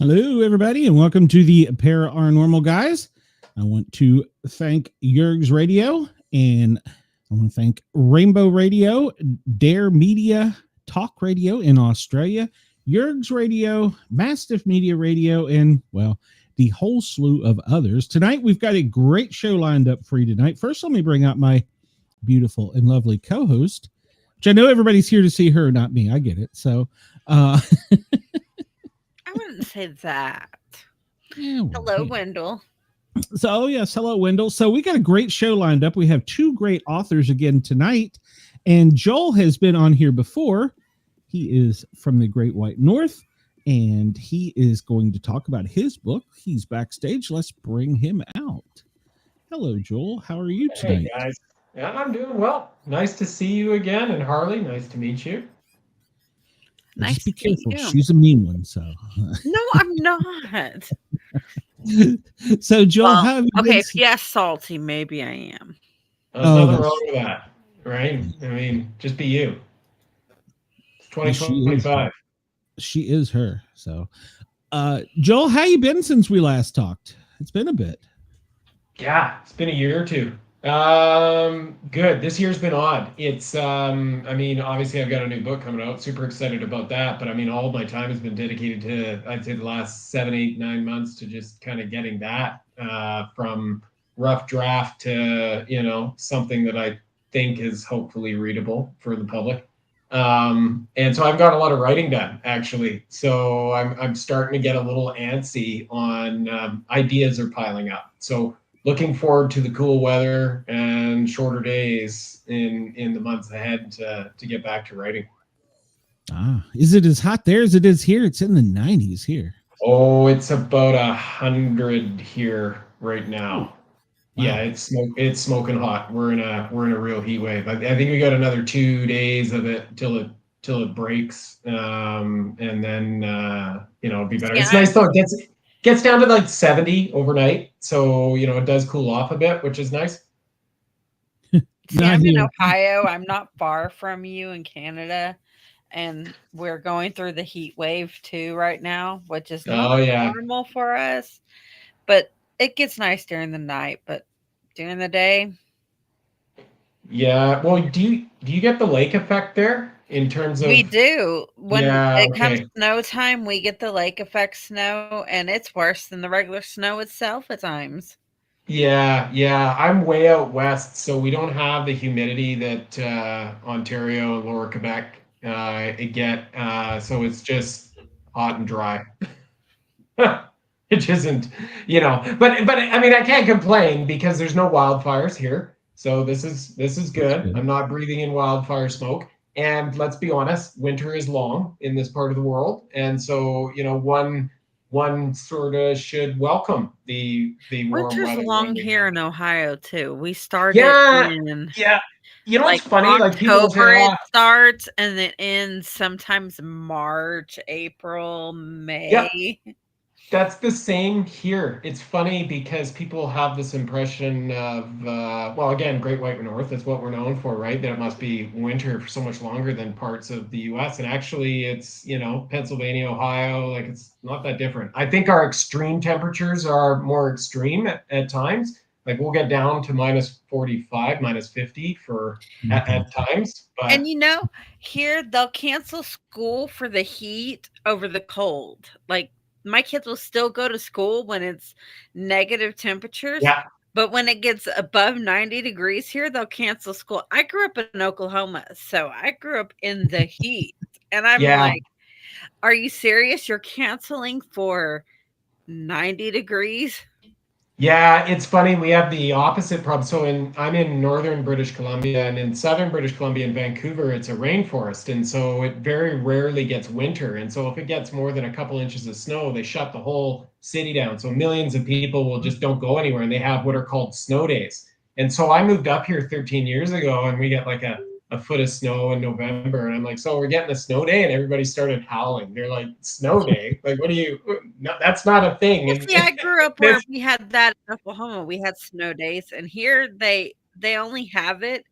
Hello, everybody, and welcome to the Para OR Normal Guyz. I want to thank Yerg's Radio, and I want to thank Rainbow Radio, Dare Media Talk Radio in Australia, Yerg's Radio, Mastiff Media Radio, and, well, the whole slew of others. Tonight, we've got a great show lined up for you tonight. First, let me bring out my beautiful and lovely co-host, which I know everybody's here to see her, not me. I get it. So, I wouldn't say that. yeah, well, Hello, Wendell. So, yes, hello, Wendell. So we got a great show lined up. We have two great authors again tonight, and Joel has been on here before. He is from the Great White North, and he is going to talk about his book. He's backstage. Let's bring him out. Hello, Joel. How are you tonight? Hey, guys. Yeah, I'm doing well. Nice to see you again. And Harley, nice to meet you. Nice Just be to meet careful. you. She's a mean one, so. No, I'm not. So, Joel, how have you okay, been? if yes, salty, maybe I am. There's nothing wrong with that, right? I mean, just be you. It's 2025. She is her. So, Joel, how you been since we last talked? It's been a bit. Yeah, it's been a year or two. Good. This year's been odd. It's, I mean, obviously I've got a new book coming out. Super excited about that. But I mean, all of my time has been dedicated to, I'd say, the last 7, 8, 9 months to just kind of getting that from rough draft to, something that I think is hopefully readable for the public. And so I've got a lot of writing done, actually. So I'm starting to get a little antsy on ideas are piling up. So looking forward to the cool weather and shorter days in the months ahead to get back to writing. Is it as hot there as it is here? It's in the 90s here. Oh, it's about 100 here right now. Wow. Yeah, it's smoking hot. We're in a real heat wave. I think we got another 2 days of it till it breaks, and then it'll be better. Yeah. It's nice though. It gets down to like 70 overnight, so it does cool off a bit, which is nice. See, I'm in Ohio. I'm not far from you in Canada, and we're going through the heat wave too right now, which is not normal for us. But it gets nice during the night, but during the day. Yeah. Well, do you get the lake effect there in terms of? We do. When it comes snow time, we get the lake effect snow, and it's worse than the regular snow itself at times. Yeah. I'm way out west, so we don't have the humidity that Ontario and Lower Quebec get. So it's just hot and dry. It isn't, but I mean, I can't complain because there's no wildfires here. So this is good. I'm not breathing in wildfire smoke. And let's be honest, winter is long in this part of the world. And so, one sort of should welcome the warm weather. Winter's long here in Ohio too. We started in it's funny, like people October it starts and it ends sometimes March, April, May. Yeah. That's the same here. It's funny because people have this impression of, again, Great White North, that's what we're known for, right? That it must be winter for so much longer than parts of the US. And actually it's, Pennsylvania, Ohio, like it's not that different. I think our extreme temperatures are more extreme at times. Like we'll get down to minus 45, minus 50 at times. But and here they'll cancel school for the heat over the cold. Like, my kids will still go to school when it's negative temperatures. Yeah. But when it gets above 90 degrees here, they'll cancel school. I grew up in Oklahoma, so I grew up in the heat. And I'm like, are you serious? You're canceling for 90 degrees? Yeah, it's funny. We have the opposite problem. So I'm in northern British Columbia, and in southern British Columbia in Vancouver, it's a rainforest. And so it very rarely gets winter. And so if it gets more than a couple inches of snow, they shut the whole city down. So millions of people will just don't go anywhere, and they have what are called snow days. And so I moved up here 13 years ago, and we get like a foot of snow in November. And I'm like, so we're getting a snow day? And everybody started howling. They're like, snow day? Like, no, that's not a thing. Well, see, I grew up where we had that in Oklahoma. We had snow days. And here they only have it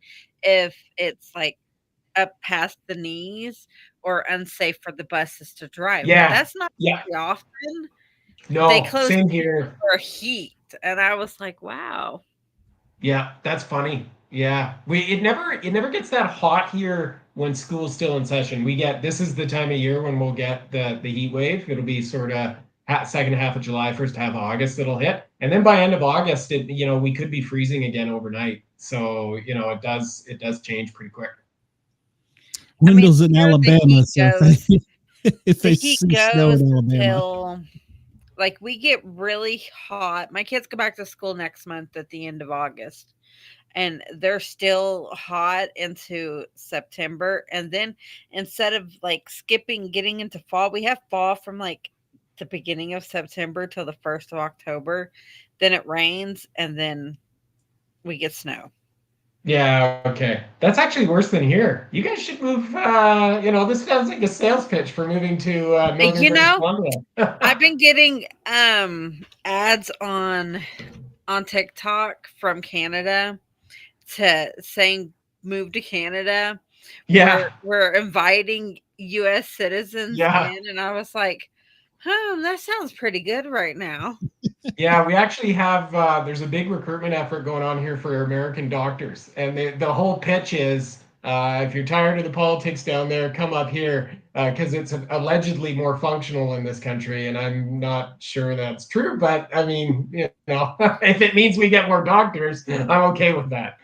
if it's like up past the knees or unsafe for the buses to drive. Yeah. But that's not very often. No, they closed same here for heat, and I was like, wow. Yeah, that's funny. Yeah, it never gets that hot here when school's still in session. This is the time of year when we'll get the heat wave. It'll be sort of second half of July, first half of August it'll hit, and then by end of August, we could be freezing again overnight. So it does change pretty quick. Wendell's in Alabama, so if the they heat see snow goes in Alabama, until like we get really hot. My kids go back to school next month at the end of August, and they're still hot into September. And then instead of like getting into fall, we have fall from like the beginning of September till the 1st of October. Then it rains, and then we get snow. Yeah, okay. That's actually worse than here. You guys should move, this sounds like a sales pitch for moving to northern British Columbia. I've been getting ads on TikTok from Canada saying move to Canada. Yeah. We're inviting US citizens in, and I was like, that sounds pretty good right now. Yeah, we actually have, there's a big recruitment effort going on here for American doctors. And the whole pitch is, if you're tired of the politics down there, come up here, because it's allegedly more functional in this country. And I'm not sure that's true, but I mean, if it means we get more doctors, I'm okay with that.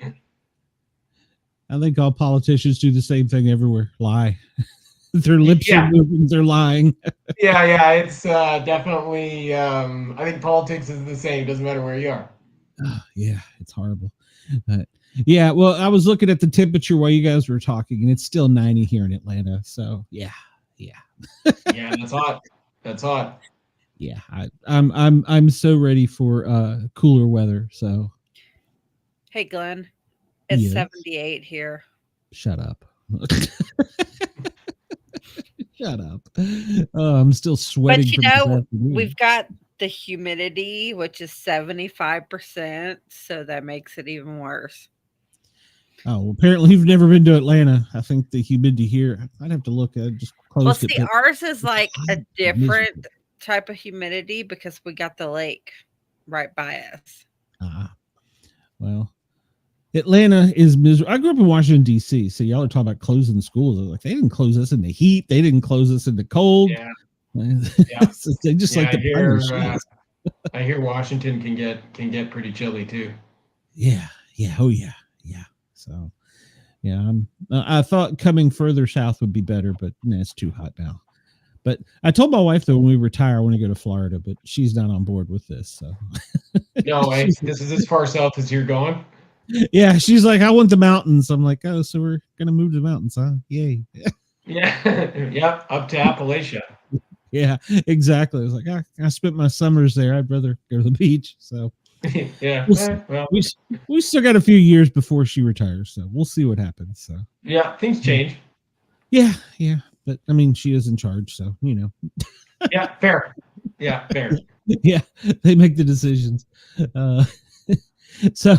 I think all politicians do the same thing everywhere. Lie. Their lips are moving, they're lying. Yeah, it's definitely, I think politics is the same, doesn't matter where you are. Yeah, it's horrible. Yeah, well, I was looking at the temperature while you guys were talking, and it's still 90 here in Atlanta. So yeah. Yeah, that's hot. Yeah, I'm so ready for cooler weather. So hey Glenn, it's 78 here. Shut up. Shut up. I'm still sweating. But we've got the humidity, which is 75%, so that makes it even worse. Oh, well, apparently you've never been to Atlanta. I think the humidity here, I'd have to look at it. Just close it. Well, see, ours is like a different type of humidity because we got the lake right by us. Well, Atlanta is miserable. I grew up in Washington, D.C., so y'all are talking about closing the schools. Like, they didn't close us in the heat. They didn't close us in the cold. Yeah. They just like the I hear Washington can get pretty chilly too. Yeah. Oh yeah. So yeah, I thought coming further south would be better, but it's too hot now. But I told my wife that when we retire, I want to go to Florida, but she's not on board with this. So no, this is as far south as you're going. Yeah, she's like, I want the mountains. I'm like, oh, so we're gonna move to the mountains, huh? Yay. Yeah, up to Appalachia. Yeah, exactly. I was like, I spent my summers there. I'd rather go to the beach. So yeah, we still got a few years before she retires, so we'll see what happens. So yeah, things change. Yeah, but I mean, she is in charge, so Yeah, fair. Yeah, fair. Yeah, they make the decisions. So,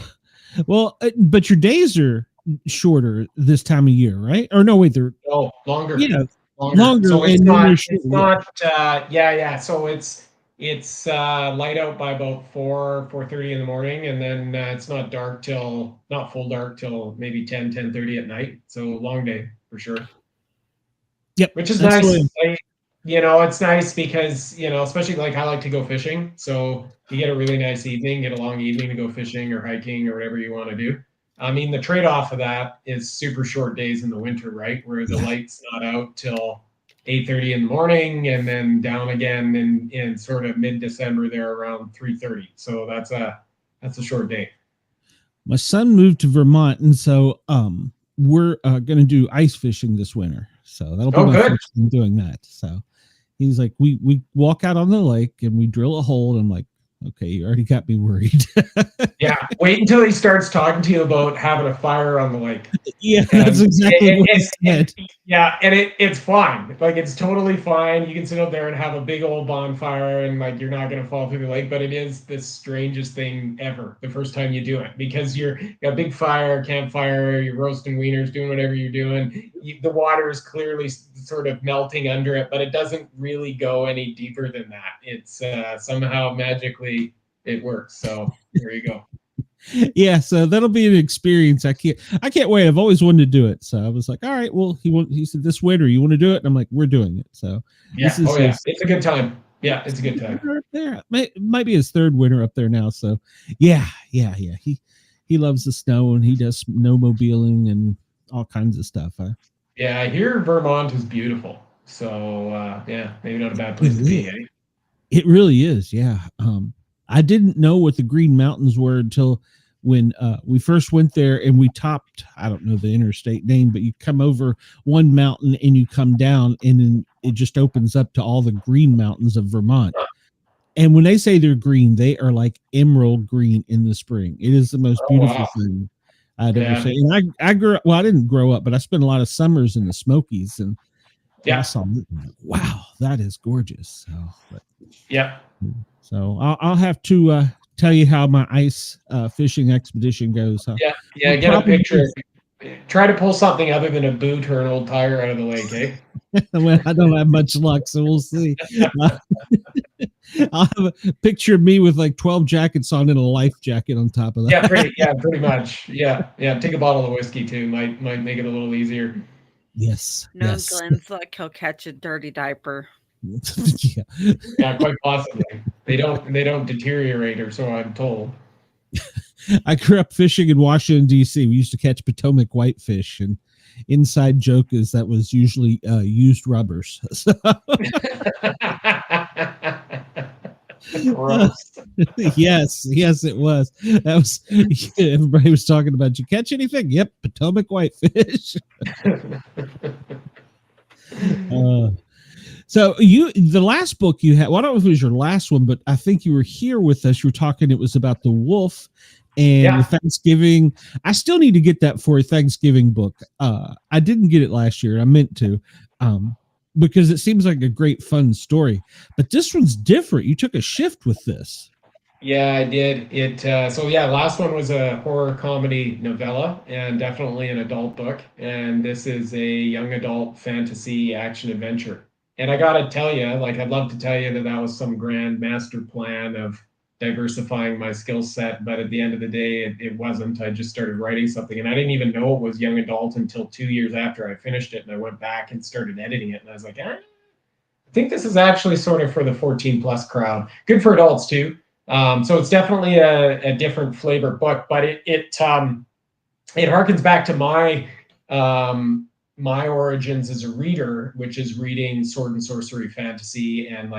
well, but your days are shorter this time of year, right? Or no, wait, they're longer. Yeah, longer. So it's not. So it's light out by about 4:30 in the morning, and then it's not full dark till maybe 10:30 at night. So long day for sure. Yep, which is nice. It's nice because especially like I like to go fishing, so you get a really nice evening, get a long evening to go fishing or hiking or whatever you want to do. I mean, the trade-off of that is super short days in the winter, right? Where the light's not out till 8:30 in the morning, and then down again in sort of mid-December there around 3:30. So that's a short day. My son moved to Vermont, and so we're going to do ice fishing this winter. So that'll be my first time doing that. So he's like, we walk out on the lake and we drill a hole, and I'm like, Okay, you already got me worried. Yeah, wait until he starts talking to you about having a fire on the lake. Yeah, that's exactly what he said. Yeah, and it's fine. Like, it's totally fine. You can sit up there and have a big old bonfire, and like you're not gonna fall through the lake. But it is the strangest thing ever the first time you do it, because you got a big fire, campfire, you're roasting wieners, doing whatever you're doing. The water is clearly sort of melting under it, but it doesn't really go any deeper than that. It's somehow magically it works. So there you go. Yeah, so that'll be an experience. I can't wait. I've always wanted to do it. So I was like, all right, well, he said this winter, you want to do it? And I'm like, we're doing it. So yeah, it's a good time. Yeah, it's a good time. Up there. It might be his third winter up there now. So yeah. He loves the snow, and he does snowmobiling and all kinds of stuff. Yeah, I hear Vermont is beautiful. So yeah, maybe not a bad place to be. Eh? It really is. Yeah. I didn't know what the Green Mountains were until when we first went there, and we topped, I don't know the interstate name, but you come over one mountain and you come down, and then it just opens up to all the green mountains of Vermont. And when they say they're green, they are like emerald green in the spring. It is the most beautiful thing I'd ever seen. And I grew up, well, I didn't grow up, but I spent a lot of summers in the Smokies, and I saw it, like, wow, that is gorgeous. So I'll have to tell you how my ice fishing expedition goes. Yeah, get a picture. Try to pull something other than a boot or an old tire out of the lake, eh? Well, I don't have much luck, so we'll see. I'll have a picture of me with like 12 jackets on and a life jacket on top of that. Pretty much. Yeah. Take a bottle of whiskey too. Might make it a little easier. Yes. Glenn's like he'll catch a dirty diaper. Yeah, quite possibly. They don't deteriorate, or so I'm told. I grew up fishing in Washington, D.C. We used to catch Potomac whitefish, and inside joke is that was usually used rubbers. So. Gross. Yes, it was. That was everybody was talking about. Did you catch anything? Yep, Potomac whitefish. So the last book you had, well, I don't know if it was your last one, but I think you were here with us. You were talking, it was about the wolf and the Thanksgiving. I still need to get that for a Thanksgiving book. I didn't get it last year. I meant to, because it seems like a great fun story, but this one's different. You took a shift with this. Yeah, I did. Last one was a horror comedy novella, and definitely an adult book. And this is a young adult fantasy action adventure. And I got to tell you, like, I'd love to tell you that was some grand master plan of diversifying my skill set. But at the end of the day, it wasn't. I just started writing something, and I didn't even know it was young adult until 2 years after I finished it. And I went back and started editing it. And I was like, I think this is actually sort of for the 14 plus crowd. Good for adults too. So it's definitely a different flavor book, but it harkens back to my origins as a reader, which is reading sword and sorcery fantasy and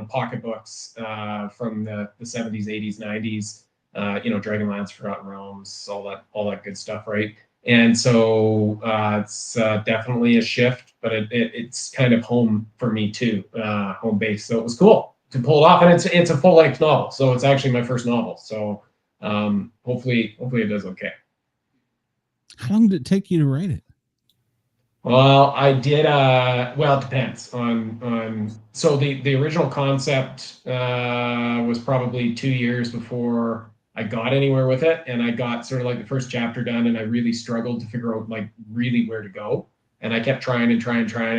pocketbooks from the 70s, 80s, 90s, Dragonlance, Forgotten Realms, all that good stuff, right? And so it's definitely a shift, but it's kind of home for me too, home base. So it was cool to pull it off, and it's a full length novel, so it's actually my first novel. So hopefully it does okay. How long did it take you to write it? Well, I did. Well, it depends on. So the original concept was probably 2 years before I got anywhere with it, and I got sort of like the first chapter done, and I really struggled to figure out like really where to go. And I kept trying, and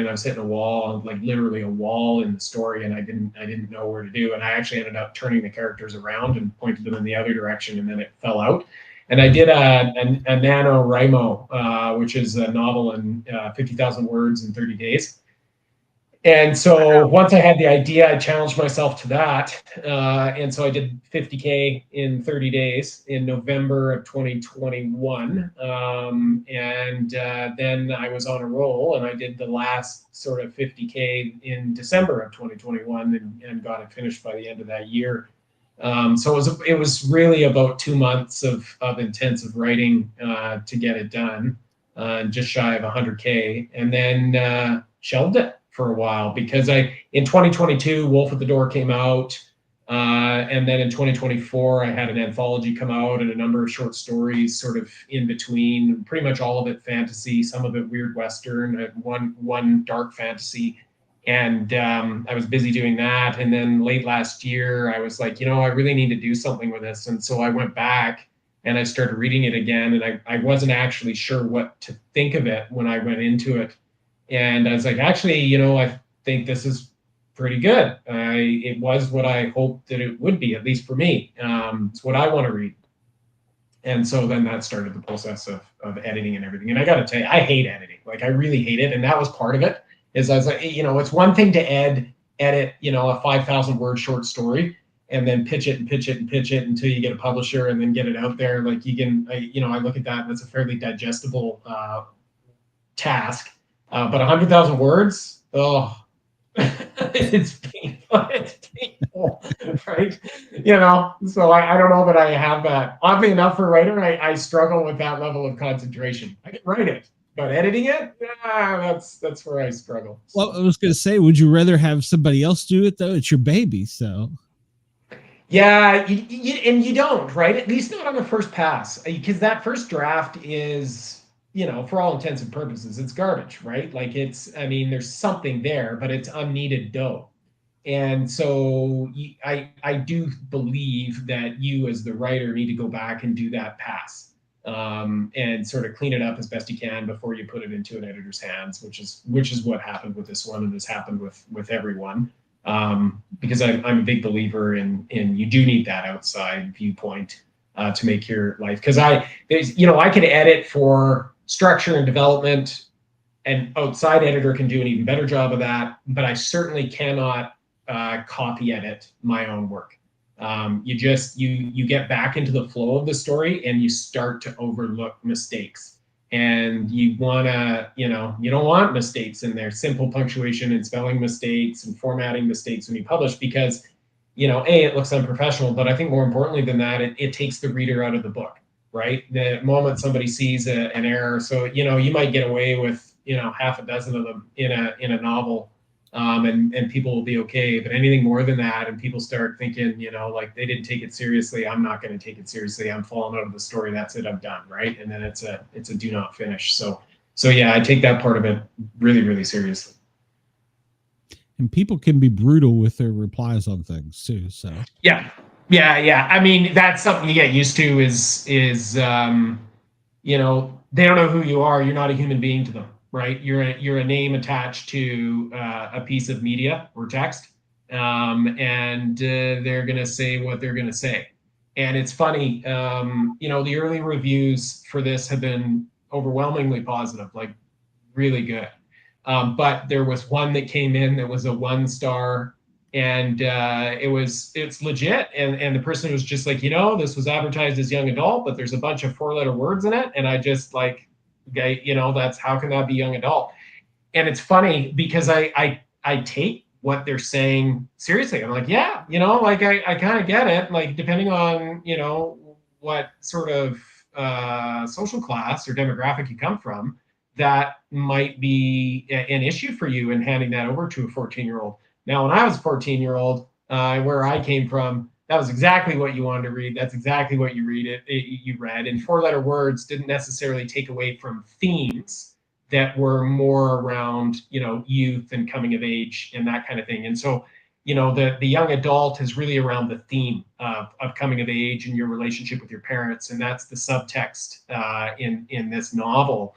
I was hitting a wall, like literally a wall in the story, and I didn't know where to do. And I actually ended up turning the characters around and pointed them in the other direction, and then it fell out. And I did a NaNoWriMo, which is a novel in 50,000 words in 30 days. And so once I had the idea, I challenged myself to that. And so I did 50K in 30 days in November of 2021. Then I was on a roll, and I did the last sort of 50K in December of 2021 and got it finished by the end of that year. So it was really about 2 months of intensive writing to get it done, just shy of 100K, and then shelved it for a while because in 2022, Wolf at the Door came out. And then in 2024, I had an anthology come out and a number of short stories sort of in between, pretty much all of it fantasy, some of it weird Western, one dark fantasy. And I was busy doing that. And then late last year, I was like, I really need to do something with this. And so I went back and I started reading it again. And I wasn't actually sure what to think of it when I went into it. And I was like, actually, I think this is pretty good. It was what I hoped that it would be, at least for me. It's what I want to read. And so then that started the process of editing and everything. And I got to tell you, I hate editing. Like, I really hate it. And that was part of it. Is I was like, it's one thing to edit, a 5,000 word short story and then pitch it until you get a publisher and then get it out there. Like you can, I look at that and that's a fairly digestible task. But 100,000 words, it's painful. It's painful, right? So I don't know that I have that. Oddly enough, for a writer, I struggle with that level of concentration. I can write it. But editing it, that's where I struggle. So. Well, I was going to say, would you rather have somebody else do it, though? It's your baby, so. Yeah, and you don't, right? At least not on the first pass. Because that first draft is, for all intents and purposes, it's garbage, right? Like there's something there, but it's unneeded dough. And so I do believe that you as the writer need to go back and do that pass. And sort of clean it up as best you can before you put it into an editor's hands, which is what happened with this one, and has happened with everyone. Because I'm a big believer in you do need that outside viewpoint to make your life. Because I could edit for structure and development, and outside editor can do an even better job of that. But I certainly cannot copy edit my own work. You get back into the flow of the story and you start to overlook mistakes, and you don't want mistakes in there, simple punctuation and spelling mistakes and formatting mistakes when you publish, because it looks unprofessional, but I think more importantly than that, it takes the reader out of the book, right? The moment somebody sees an error, so you might get away with half a dozen of them in a novel. And people will be okay, but anything more than that, and people start thinking, like they didn't take it seriously, I'm not going to take it seriously, I'm falling out of the story, that's it, I'm done, right? And then it's a do not finish. So yeah, I take that part of it really, really seriously. And people can be brutal with their replies on things too. So yeah. I mean, that's something you get used to. Is they don't know who you are. You're not a human being to them. Right, you're a name attached to a piece of media or text, and they're gonna say what they're gonna say. And it's funny, the early reviews for this have been overwhelmingly positive, like really good. But there was one that came in that was a 1-star, and it's legit. And the person was just like, this was advertised as young adult, but there's a bunch of 4-letter words in it, and I just like. That's how can that be young adult? And it's funny because I take what they're saying seriously. I'm like, yeah, I kind of get it. Like, depending on, what sort of social class or demographic you come from, that might be an issue for you in handing that over to a 14-year-old. Now, when I was a 14-year-old, where I came from, that was exactly what you wanted to read. That's exactly what you read. And 4-letter words didn't necessarily take away from themes that were more around, youth and coming of age and that kind of thing. And so, the young adult is really around the theme of coming of age and your relationship with your parents. And that's the subtext in this novel,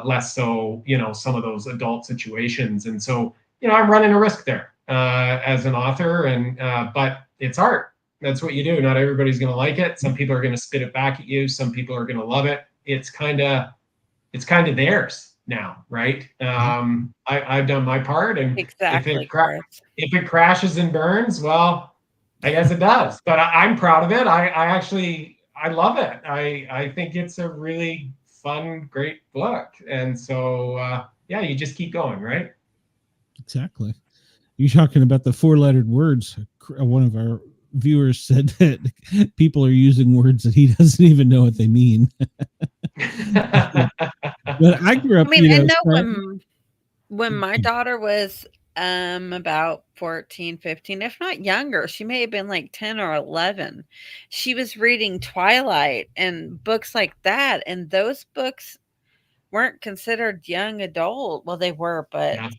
less so, some of those adult situations. And so, I'm running a risk there as an author, but it's art. That's what you do. Not everybody's going to like it. Some people are going to spit it back at you. Some people are going to love it. It's kind of theirs now, right? I've done my part, and exactly. If it crashes and burns, well, I guess it does. But I'm proud of it. I love it. I think it's a really fun, great book. And so you just keep going, right? Exactly. You're talking about the 4-lettered words. One of our viewers said that people are using words that he doesn't even know what they mean. But I grew up. I know when my daughter was About 14, 15, if not younger. She may have been like 10 or 11. She was reading Twilight and books like that, and those books weren't considered young adult. Well, they were, but they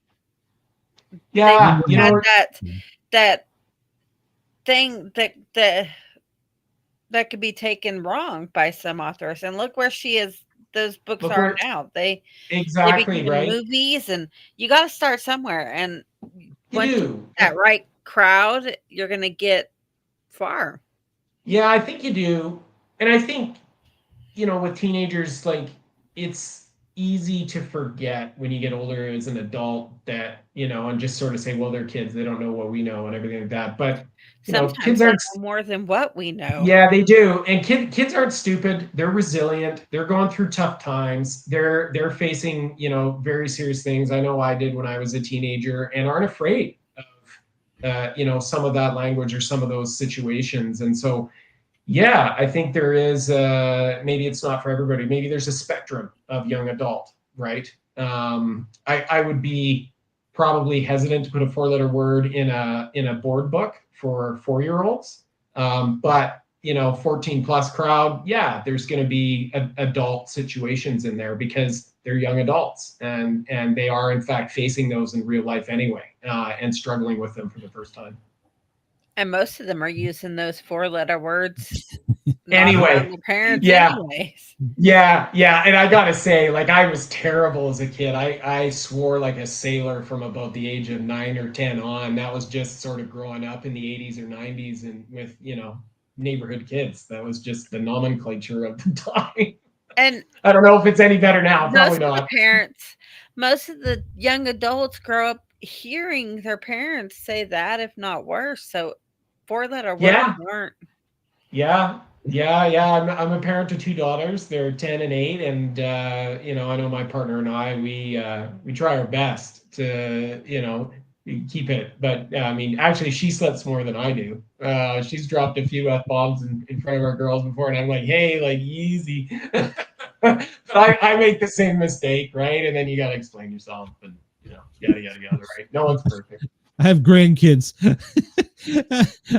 Yeah, you had know, that thing that could be taken wrong by some authors. And look where she is. Those books look are where now. They exactly became right. movies, and you got to start somewhere. And You once you do. get that right crowd, you're going to get far. Yeah, I think you do. And I think, with teenagers, like, it's easy to forget when you get older as an adult that, and just sort of say, well, they're kids, they don't know what we know and everything like that. But, Sometimes kids they aren't. know more than what we know. Yeah, they do. And kids aren't stupid. They're resilient. They're going through tough times. They're facing, very serious things. I know I did when I was a teenager, and aren't afraid of, some of that language or some of those situations. And so, yeah, I think there is, maybe it's not for everybody. Maybe there's a spectrum of young adult, right? I would be probably hesitant to put a 4-letter word in a board book for 4-year-olds. But 14 plus crowd, yeah, there's going to be adult situations in there because they're young adults, and they are in fact facing those in real life anyway, and struggling with them for the first time. And most of them are using those 4-letter words Anyway, the parents yeah. anyways. Yeah, and I gotta say, like, I was terrible as a kid. I swore like a sailor from about the age of 9 or 10 on. That was just sort of growing up in the 80s or 90s and with, neighborhood kids. That was just the nomenclature of the time. And I don't know if it's any better now. Probably not. Most of the young adults grow up hearing their parents say that, if not worse. So 4-letter words weren't. Yeah. I'm a parent to 2 daughters. They're 10 and 8, and I know my partner and I, we try our best to keep it. But I mean, actually, she sleeps more than I do. She's dropped a few F-bombs in front of our girls before, and I'm like, hey, like, easy. But I make the same mistake, right? And then you got to explain yourself, and yada yada yada, right? No one's perfect. I have grandkids.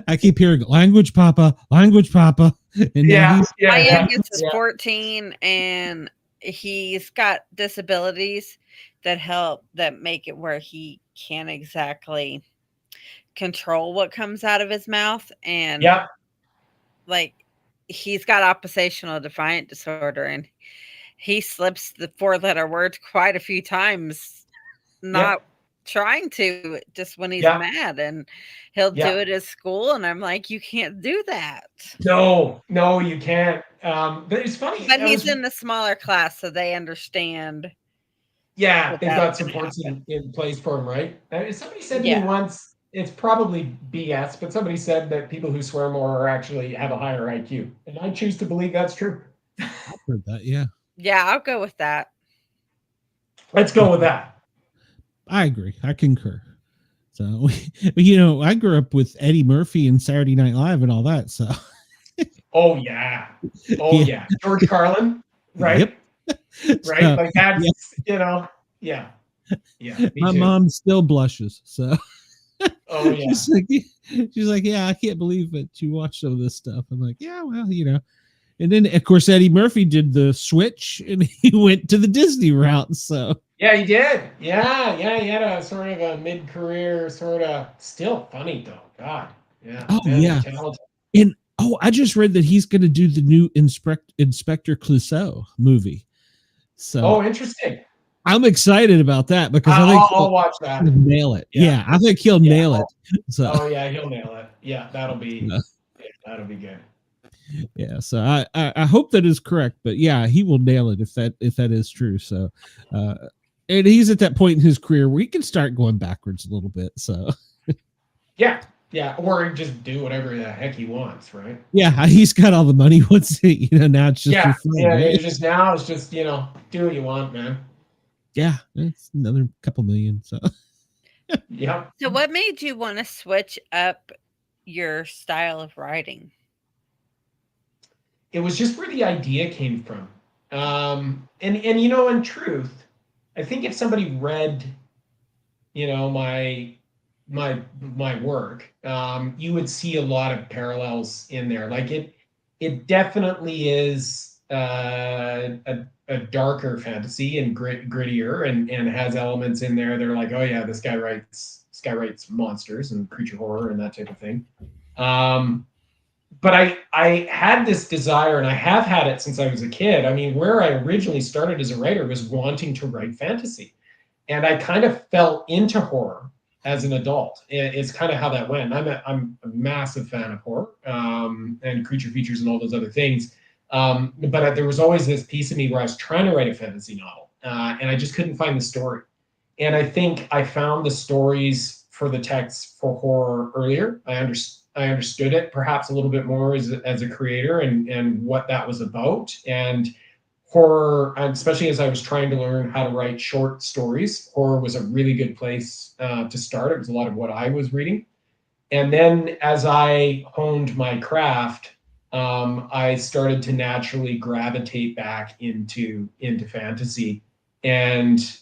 I keep hearing language papa. And my youngest is 14, and he's got disabilities that make it where he can't exactly control what comes out of his mouth. And like, he's got oppositional defiant disorder, and he slips the 4-letter words quite a few times, not trying to, just when he's mad, and he'll do it at school, and I'm like, you can't do that. No, you can't. But it's funny. But he's in the smaller class, so they understand. Yeah, they've got supports in place for him, right? Somebody said to me once, it's probably BS, but somebody said that people who swear more actually have a higher IQ, and I choose to believe that's true. I've heard that, yeah. Yeah, I'll go with that. Let's go with that. I agree. I concur. So, I grew up with Eddie Murphy and Saturday Night Live and all that. So, oh yeah, George Carlin, right? Yep. Right, like that's yeah. My mom still blushes. So, oh yeah, she's like, yeah, I can't believe that you watched some of this stuff. I'm like, yeah, well, And then, of course, Eddie Murphy did the switch, and he went to the Disney route. So yeah, he did. Yeah, he had a sort of a mid-career, sort of still funny though. God, yeah. Oh yeah, and I just read that he's going to do the new Inspector Clouseau movie. So interesting. I'm excited about that because I think I'll watch that. Nail it. Yeah, I think he'll nail it. So. Oh yeah, he'll nail it. Yeah, that'll be good. Yeah, so I hope that is correct, but yeah, he will nail it if that is true. So, and he's at that point in his career where he can start going backwards a little bit. So, yeah, or just do whatever the heck he wants, right? Yeah, he's got all the money. Once now it's just for fun, right? It's just do what you want, man. Yeah, it's another couple million. So, yeah. So, what made you want to switch up your style of writing? It was just where the idea came from. And in truth, I think if somebody read, my work, you would see a lot of parallels in there. Like it definitely is a darker fantasy and grittier, and has elements in there that are like, oh yeah, this guy writes monsters and creature horror and that type of thing. But I had this desire, and I have had it since I was a kid. I mean, where I originally started as a writer was wanting to write fantasy. And I kind of fell into horror as an adult. It's kind of how that went. I'm a massive fan of horror and creature features and all those other things. But there was always this piece of me where I was trying to write a fantasy novel, and I just couldn't find the story. And I think I found the stories for the text for horror earlier. I understood it perhaps a little bit more as a creator and what that was about. And horror, especially as I was trying to learn how to write short stories, horror was a really good place to start. It was a lot of what I was reading. And then as I honed my craft, I started to naturally gravitate back into fantasy, and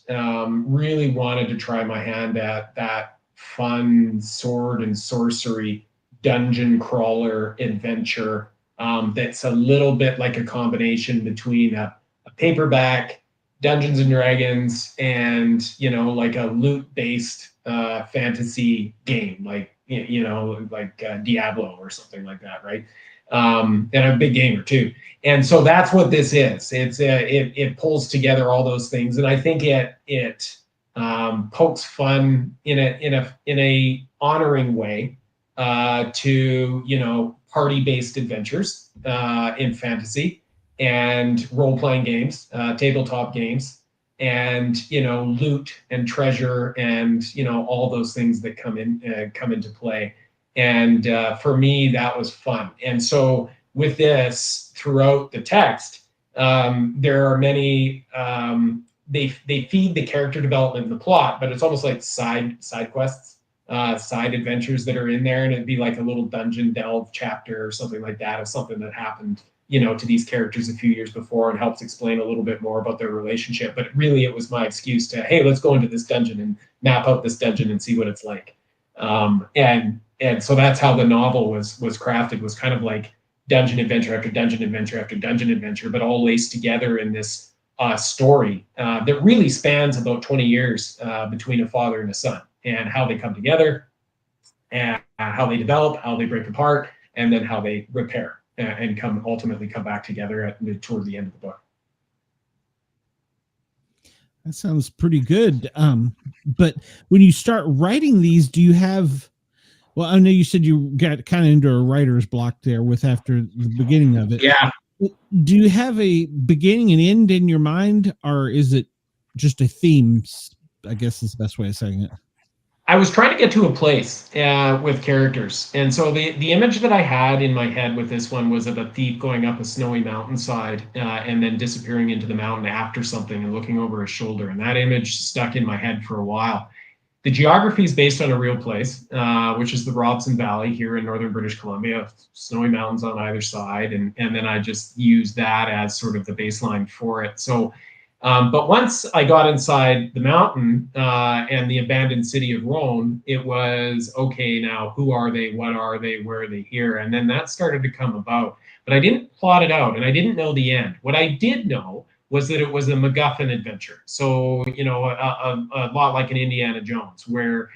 really wanted to try my hand at that fun sword and sorcery dungeon crawler adventure that's a little bit like a combination between a paperback Dungeons and Dragons and like a loot-based fantasy game, like Diablo or something like that, right? And I'm a big gamer too, and so that's what this is. It pulls together all those things, and I think it pokes fun in a honoring way to party-based adventures in fantasy and role-playing games, tabletop games, and loot and treasure and all those things that come into play. And for me, that was fun. And so with this, throughout the text, there are many. They feed the character development and the plot, but it's almost like side quests, side adventures that are in there, and it'd be like a little dungeon delve chapter or something like that of something that happened to these characters a few years before, and helps explain a little bit more about their relationship. But really, it was my excuse to, hey, let's go into this dungeon and map out this dungeon and see what it's like. And so that's how the novel was crafted, was kind of like dungeon adventure after dungeon adventure after dungeon adventure, but all laced together in this story that really spans about 20 years between a father and a son, and how they come together, and how they develop, how they break apart, and then how they repair and ultimately come back together toward the end of the book. That sounds pretty good. But when you start writing these, do you have, well, I know you said you got kind of into a writer's block there after the beginning of it. Yeah. Do you have a beginning and end in your mind, or is it just a theme? I guess is the best way of saying it. I was trying to get to a place with characters. And so the image that I had in my head with this one was of a thief going up a snowy mountainside and then disappearing into the mountain after something and looking over his shoulder. And that image stuck in my head for a while. The geography is based on a real place, which is the Robson Valley here in northern British Columbia, snowy mountains on either side. And then I just used that as sort of the baseline for it. So, but once I got inside the mountain and the abandoned city of Rome, it was, okay, now who are they? What are they? Where are they here? And then that started to come about. But I didn't plot it out, and I didn't know the end. What I did know was that it was a MacGuffin adventure. So, a lot like an Indiana Jones, where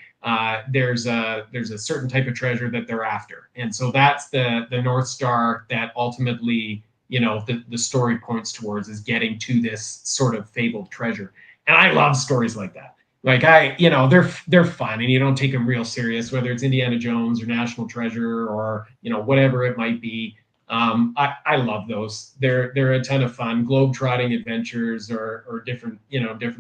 there's a certain type of treasure that they're after. And so that's the North Star that ultimately, the story points towards, is getting to this sort of fabled treasure. And I love stories like that. Like they're fun, and you don't take them real serious, whether it's Indiana Jones or National Treasure or, whatever it might be. I love those. They're a ton of fun, globe-trotting adventures or different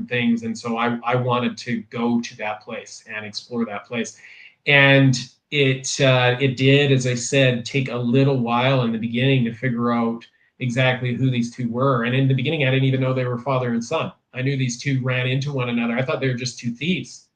things. And so I wanted to go to that place and explore that place. And it did, as I said, take a little while in the beginning to figure out exactly who these two were. And in the beginning, I didn't even know they were father and son. I knew these two ran into one another. I thought they were just two thieves.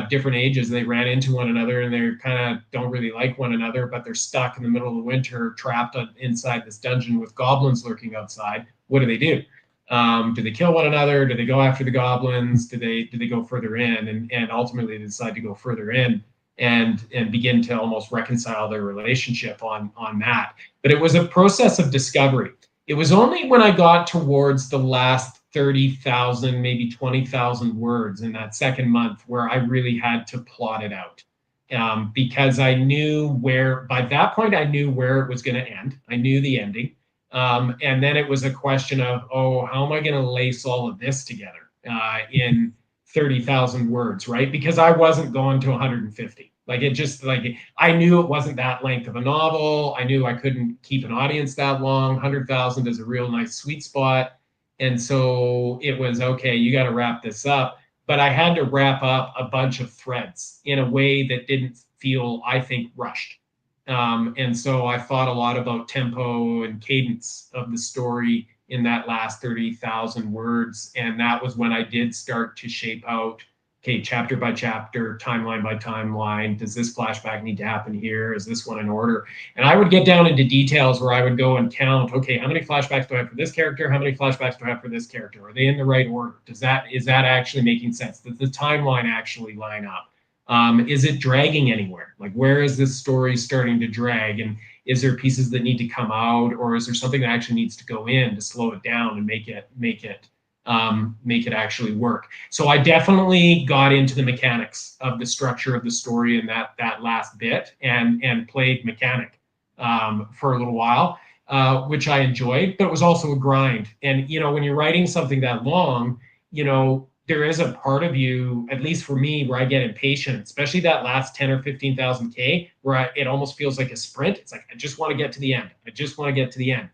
Different ages, they ran into one another, and they kind of don't really like one another, but they're stuck in the middle of the winter, trapped inside this dungeon with goblins lurking outside. What do? Do they kill one another? Do they go after the goblins? Do they go further in? And ultimately they decide to go further in and begin to almost reconcile their relationship on that. But it was a process of discovery. It was only when I got towards the last 30,000, maybe 20,000 words in that second month where I really had to plot it out. Because I knew by that point, I knew where it was going to end. I knew the ending. And then it was a question of, how am I going to lace all of this together in 30,000 words, right? Because I wasn't going to 150. I knew it wasn't that length of a novel. I knew I couldn't keep an audience that long. 100,000 is a real nice sweet spot. And so it was, okay, you got to wrap this up. But I had to wrap up a bunch of threads in a way that didn't feel, I think, rushed. And so I thought a lot about tempo and cadence of the story in that last 30,000 words. And that was when I did start to shape out, okay, chapter by chapter, timeline by timeline. Does this flashback need to happen here? Is this one in order? And I would get down into details where I would go and count, okay, how many flashbacks do I have for this character? How many flashbacks do I have for this character? Are they in the right order? Is that actually making sense? Does the timeline actually line up? Is it dragging anywhere? Like, where is this story starting to drag? And is there pieces that need to come out, or is there something that actually needs to go in to slow it down and make it actually work? So I definitely got into the mechanics of the structure of the story in that last bit and played mechanic for a little while, which I enjoyed, but it was also a grind. And, when you're writing something that long, there is a part of you, at least for me, where I get impatient, especially that last 10 or 15,000 K, where it almost feels like a sprint. It's like, I just want to get to the end. I just want to get to the end.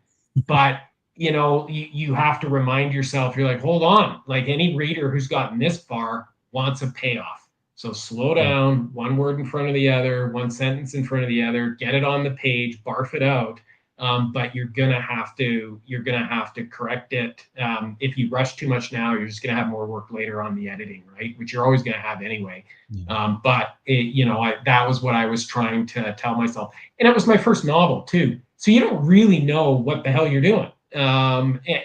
But, you have to remind yourself, you're like, hold on. Like, any reader who's gotten this far wants a payoff. So slow down, one word in front of the other, one sentence in front of the other, get it on the page, barf it out. But you're gonna have to correct it. If you rush too much now, you're just gonna have more work later on the editing, right? Which you're always gonna have anyway. Yeah. That was what I was trying to tell myself, and it was my first novel too. So you don't really know what the hell you're doing. It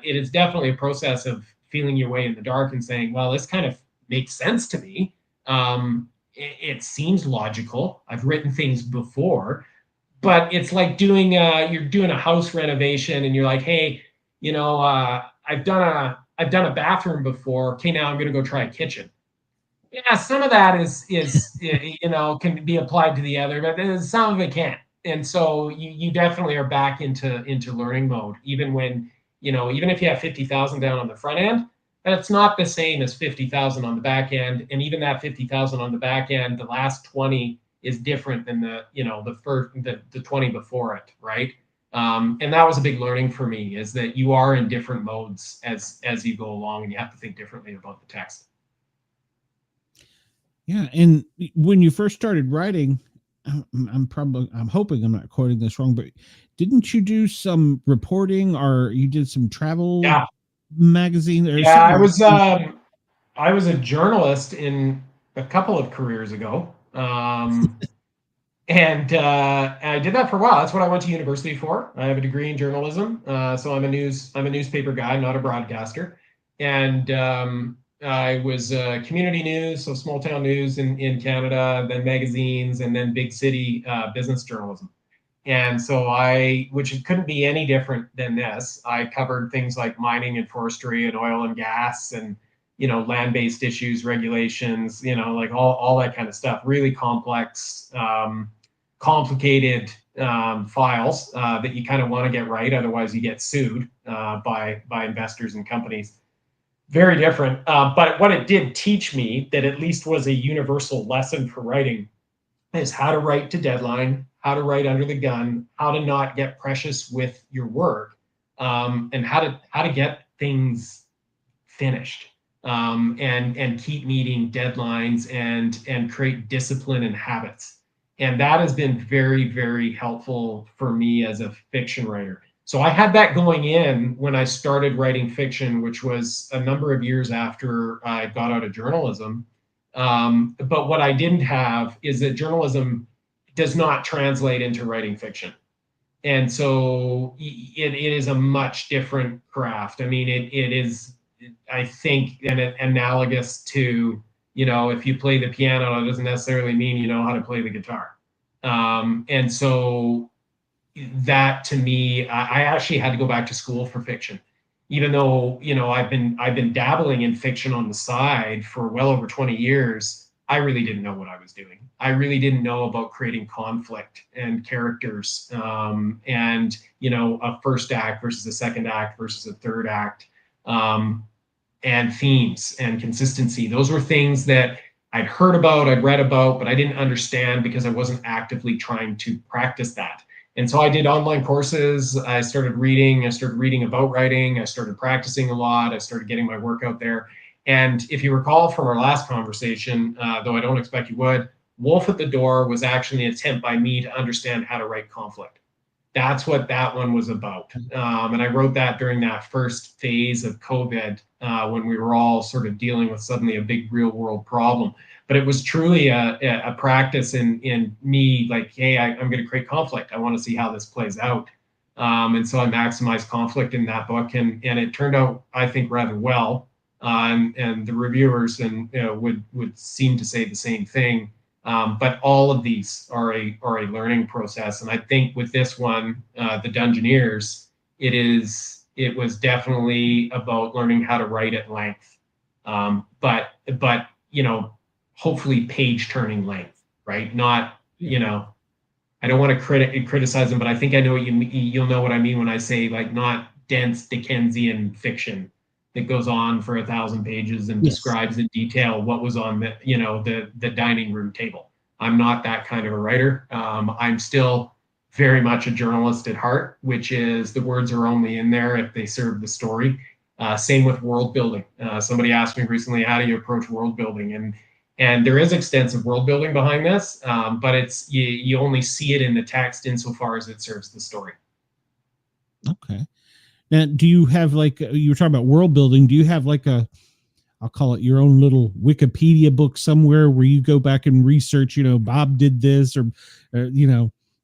is definitely a process of feeling your way in the dark and saying, well, this kind of makes sense to me. It seems logical. I've written things before. But it's like you're doing a house renovation and you're like, hey, I've done a bathroom before. Okay, now I'm going to go try a kitchen. Yeah, some of that is can be applied to the other, but some of it can't. And so you definitely are back into learning mode, even when, even if you have 50,000 down on the front end, that's not the same as 50,000 on the back end. And even that 50,000 on the back end, the last 20 is different than the 20 before it, right? And that was a big learning for me, is that you are in different modes as you go along, and you have to think differently about the text. Yeah, and when you first started writing, I'm hoping I'm not quoting this wrong, but didn't you do some reporting, or you did some travel magazine? Or something? I was a journalist in a couple of careers ago. And I did that for a while. That's what I went to university for. I have a degree in journalism. So I'm a newspaper guy, not a broadcaster. And I was community news, so small town news in Canada, then magazines, and then big city business journalism. And so which couldn't be any different than this. I covered things like mining and forestry and oil and gas and land-based issues, regulations, like all that kind of stuff. Really complex, complicated files that you kind of want to get right. Otherwise, you get sued by investors and companies. Very different. But what it did teach me, that at least was a universal lesson for writing, is how to write to deadline, how to write under the gun, how to not get precious with your work, and how to get things finished. And keep meeting deadlines and create discipline and habits. And that has been very, very helpful for me as a fiction writer. So I had that going in when I started writing fiction, which was a number of years after I got out of journalism. But what I didn't have is that journalism does not translate into writing fiction. And so it is a much different craft. I mean, it is, I think, analogous to, if you play the piano, it doesn't necessarily mean you know how to play the guitar. And so that, to me, I actually had to go back to school for fiction, even though, I've been dabbling in fiction on the side for well over 20 years. I really didn't know what I was doing. I really didn't know about creating conflict and characters, and, a first act versus a second act versus a third act, and themes and consistency. Those were things that I'd heard about, I'd read about, but I didn't understand because I wasn't actively trying to practice that. And so I did online courses. I started reading about writing. I started practicing a lot. I started getting my work out there. And if you recall from our last conversation, though I don't expect you would, Wolf at the Door was actually an attempt by me to understand how to write conflict. That's what that one was about. And I wrote that during that first phase of COVID, when we were all sort of dealing with suddenly a big real world problem. But it was truly a practice in me, like, hey, I'm going to create conflict. I want to see how this plays out. And so I maximized conflict in that book, and it turned out, I think, rather well. And the reviewers would seem to say the same thing. But all of these are a learning process, and I think with this one, the Dungeoneers, it was definitely about learning how to write at length, but hopefully page turning length, right? Not I don't want to criticize them, but I think I know what you'll know what I mean when I say, like, not dense Dickensian fiction that goes on for 1,000 pages and describes in detail what was on the dining room table. I'm not that kind of a writer. I'm still very much a journalist at heart, which is the words are only in there if they serve the story. Same with world building. Somebody asked me recently, how do you approach world building? And there is extensive world building behind this, but it's you only see it in the text insofar as it serves the story. Okay. Now, do you have, like, you were talking about world building, do you have like I'll call it your own little Wikipedia book somewhere where you go back and research, Bob did this, or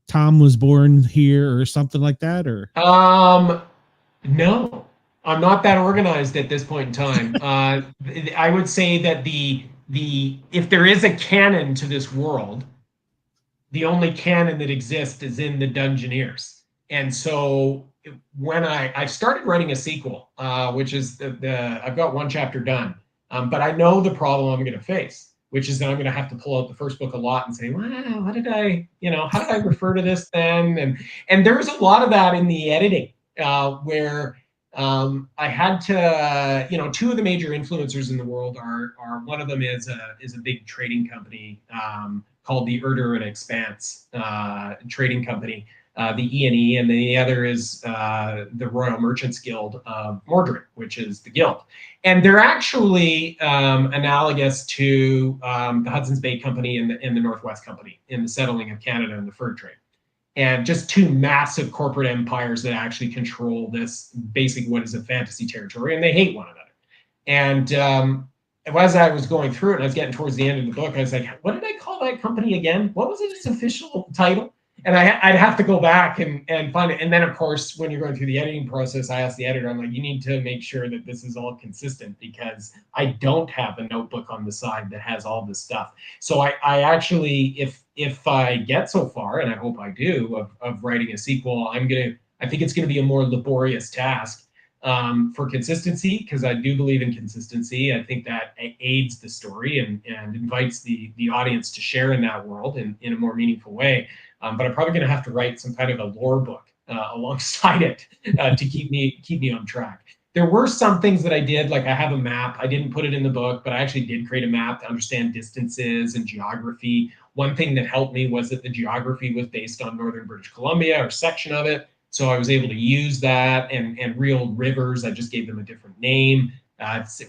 Tom was born here, or something like that? Or no, I'm not that organized at this point in time. I would say that the if there is a canon to this world, the only canon that exists is in the Dungeoneers. And so when I started writing a sequel, which is I've got one chapter done, but I know the problem I'm going to face, which is that I'm going to have to pull out the first book a lot and say, well, how did I refer to this then? And there's a lot of that in the editing, where I had to, two of the major influencers in the world are one of them is a big trading company called the Erder and Expanse trading company, the E&E, and the other is the Royal Merchants Guild of Mordred, which is the guild. And they're actually analogous to the Hudson's Bay Company and the Northwest Company in the settling of Canada and the fur trade. And just two massive corporate empires that actually control this basic, what is a fantasy territory, and they hate one another. And as I was going through it, and I was getting towards the end of the book, I was like, what did I call that company again? What was its official title? And I'd have to go back and find it. And then, of course, when you're going through the editing process, I asked the editor, I'm like, you need to make sure that this is all consistent, because I don't have a notebook on the side that has all this stuff. So I actually, if I get so far, and I hope I do, of writing a sequel, I think it's going to be a more laborious task for consistency, because I do believe in consistency. I think that aids the story and invites the audience to share in that world in a more meaningful way. But I'm probably going to have to write some kind of a lore book alongside it to keep me on track. There were some things that I did, like I have a map. I didn't put it in the book, but I actually did create a map to understand distances and geography. One thing that helped me was that the geography was based on northern British Columbia, or section of it. So I was able to use that, and real rivers, I just gave them a different name.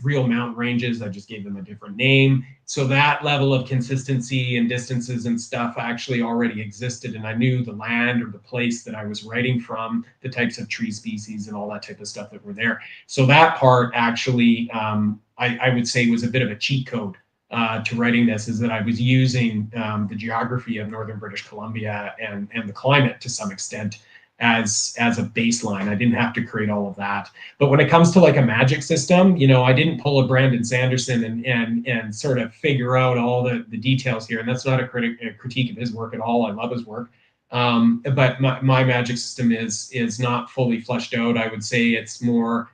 Real mountain ranges, I just gave them a different name. So that level of consistency and distances and stuff actually already existed, and I knew the land or the place that I was writing from, the types of tree species and all that type of stuff that were there. So that part actually, I would say, was a bit of a cheat code to writing this, is that I was using the geography of northern British Columbia and the climate to some extent as a baseline. I didn't have to create all of that. But when it comes to like a magic system, you know, I didn't pull a Brandon Sanderson and sort of figure out all the details here. And that's not a critique of his work at all. I love his work. But my magic system is not fully fleshed out. I would say it's more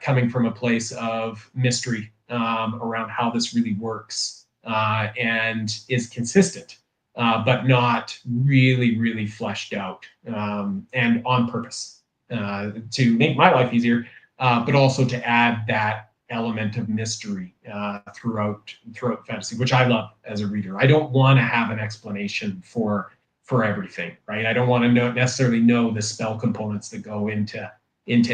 coming from a place of mystery around how this really works and is consistent, but not really fleshed out, and on purpose to make my life easier, but also to add that element of mystery throughout fantasy, which I love as a reader. I don't want to have an explanation for everything, right? I don't want to necessarily know the spell components that go into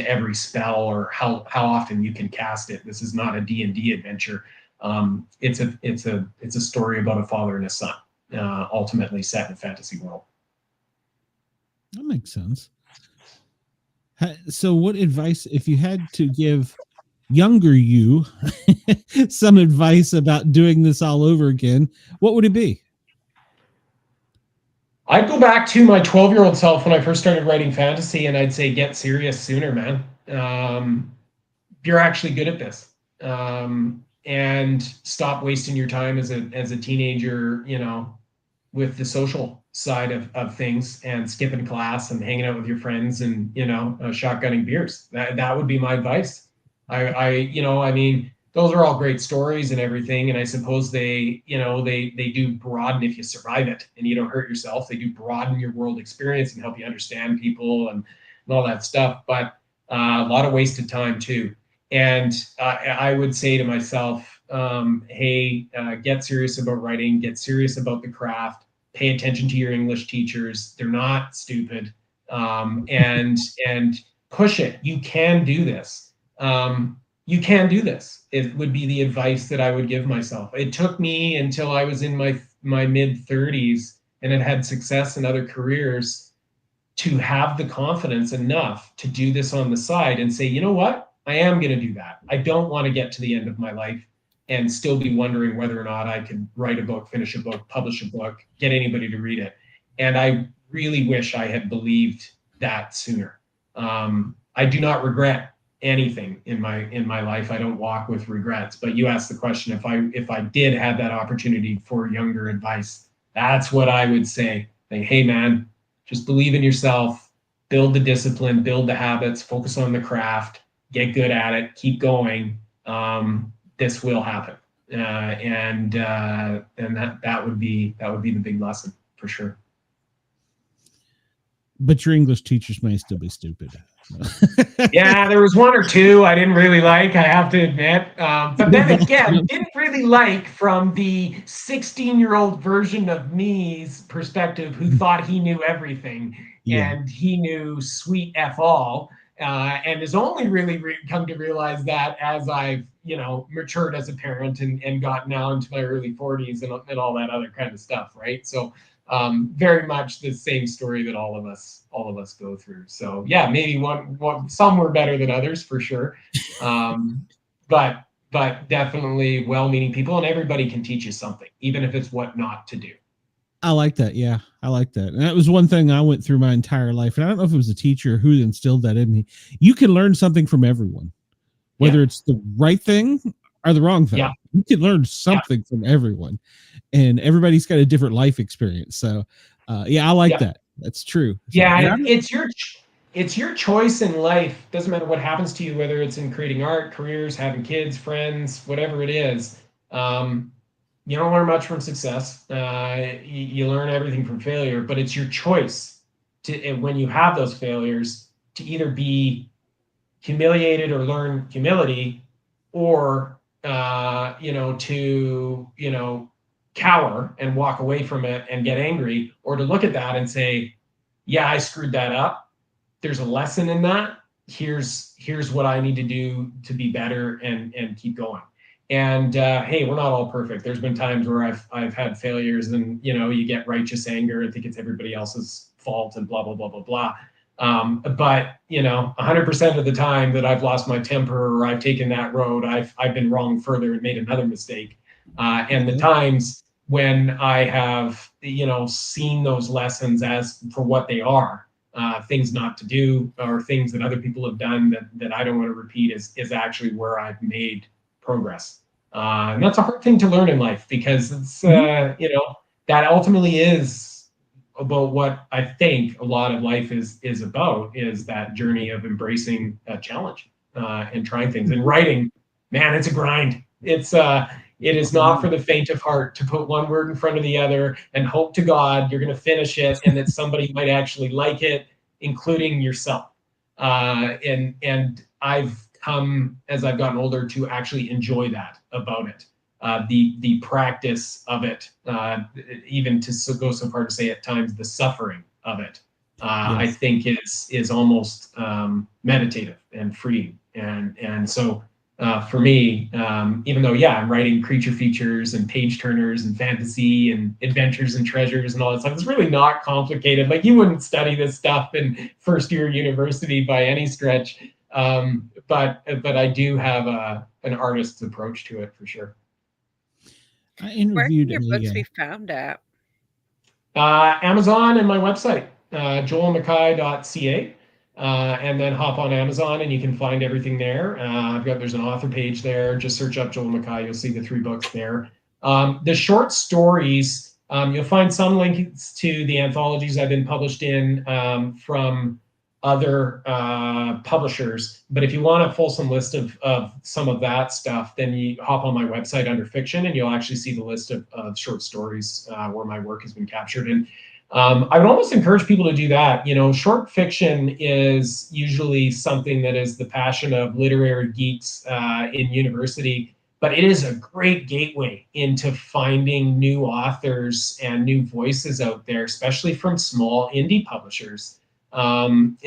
every spell or how often you can cast it. This is not a D&D adventure. It's a story about a father and a son, ultimately set in a fantasy world. That makes sense. So what advice, if you had to give younger you some advice about doing this all over again, what would it be? I'd go back to my 12-year-old self when I first started writing fantasy, and I'd say, get serious sooner, man. You're actually good at this. And stop wasting your time as a teenager, you know, with the social side of things and skipping class and hanging out with your friends and, you know, shotgunning beers. That would be my advice. I mean, those are all great stories and everything. And I suppose they do broaden, if you survive it and you don't hurt yourself, they do broaden your world experience and help you understand people and all that stuff. But a lot of wasted time too. And I would say to myself, hey, get serious about writing, get serious about the craft, pay attention to your English teachers. They're not stupid. And push it. You can do this. You can do this. It would be the advice that I would give myself. It took me until I was in my mid-30s and had had success in other careers to have the confidence enough to do this on the side and say, you know what? I am going to do that. I don't want to get to the end of my life and still be wondering whether or not I could write a book, finish a book, publish a book, get anybody to read it. And I really wish I had believed that sooner. I do not regret anything in my life. I don't walk with regrets. But you asked the question, if I did have that opportunity for younger advice, that's what I would say. Like, hey man, just believe in yourself, build the discipline, build the habits, focus on the craft, get good at it, keep going. This will happen. And that would be the big lesson for sure. But your English teachers may still be stupid. Yeah, there was one or two I didn't really like, I have to admit. But then again, didn't really like from the 16-year-old version of me's perspective who thought he knew everything. Yeah. And he knew sweet F all. And has only really come to realize that as I've, matured as a parent and got now into my early 40s and all that other kind of stuff, right? So very much the same story that all of us go through. So yeah, maybe some were better than others for sure, but definitely well-meaning people, and everybody can teach you something, even if it's what not to do. I like that. Yeah, I like that. And that was one thing I went through my entire life. And I don't know if it was a teacher who instilled that in me. You can learn something from everyone, whether it's the right thing or the wrong thing. Yeah. You can learn something from everyone, and everybody's got a different life experience. So, I like that. That's true. So, it's your choice in life. Doesn't matter what happens to you, whether it's in creating art, careers, having kids, friends, whatever it is. You don't learn much from success. You learn everything from failure, but it's your choice when you have those failures to either be humiliated or learn humility, or to cower and walk away from it and get angry, or to look at that and say, yeah, I screwed that up. There's a lesson in that. Here's what I need to do to be better and keep going. And hey, we're not all perfect. There's been times where I've had failures, and you get righteous anger and think it's everybody else's fault and blah blah blah blah blah. But 100% of the time that I've lost my temper or I've taken that road, I've been wrong further and made another mistake. And the times when I have seen those lessons as for what they are, things not to do, or things that other people have done that I don't want to repeat, is actually where I've made progress. And that's a hard thing to learn in life, because it's, that ultimately is about what I think a lot of life is about, is that journey of embracing a challenge and trying things. And writing, man, it's a grind. It is not for the faint of heart to put one word in front of the other and hope to God you're going to finish it and that somebody might actually like it, including yourself. And I've come, as I've gotten older, to actually enjoy that about it. The practice of it, even to go so far to say at times the suffering of it, yes, I think is almost meditative and freeing. And so for me, even though, I'm writing creature features and page turners and fantasy and adventures and treasures and all that stuff, it's really not complicated. Like, you wouldn't study this stuff in first year university by any stretch. But I do have an artist's approach to it, for sure. I interviewed. Where can your books be found at? Amazon and my website, joelmckay.ca. And then hop on Amazon and you can find everything there. There's an author page there. Just search up Joel McKay. You'll see the 3 books there. The short stories, you'll find some links to the anthologies I've been published in from other publishers. But if you want a fulsome list of some of that stuff, then you hop on my website under fiction and you'll actually see the list of short stories where my work has been captured. And I would almost encourage people to do that. Short fiction is usually something that is the passion of literary geeks in university, but it is a great gateway into finding new authors and new voices out there, especially from small indie publishers. Again,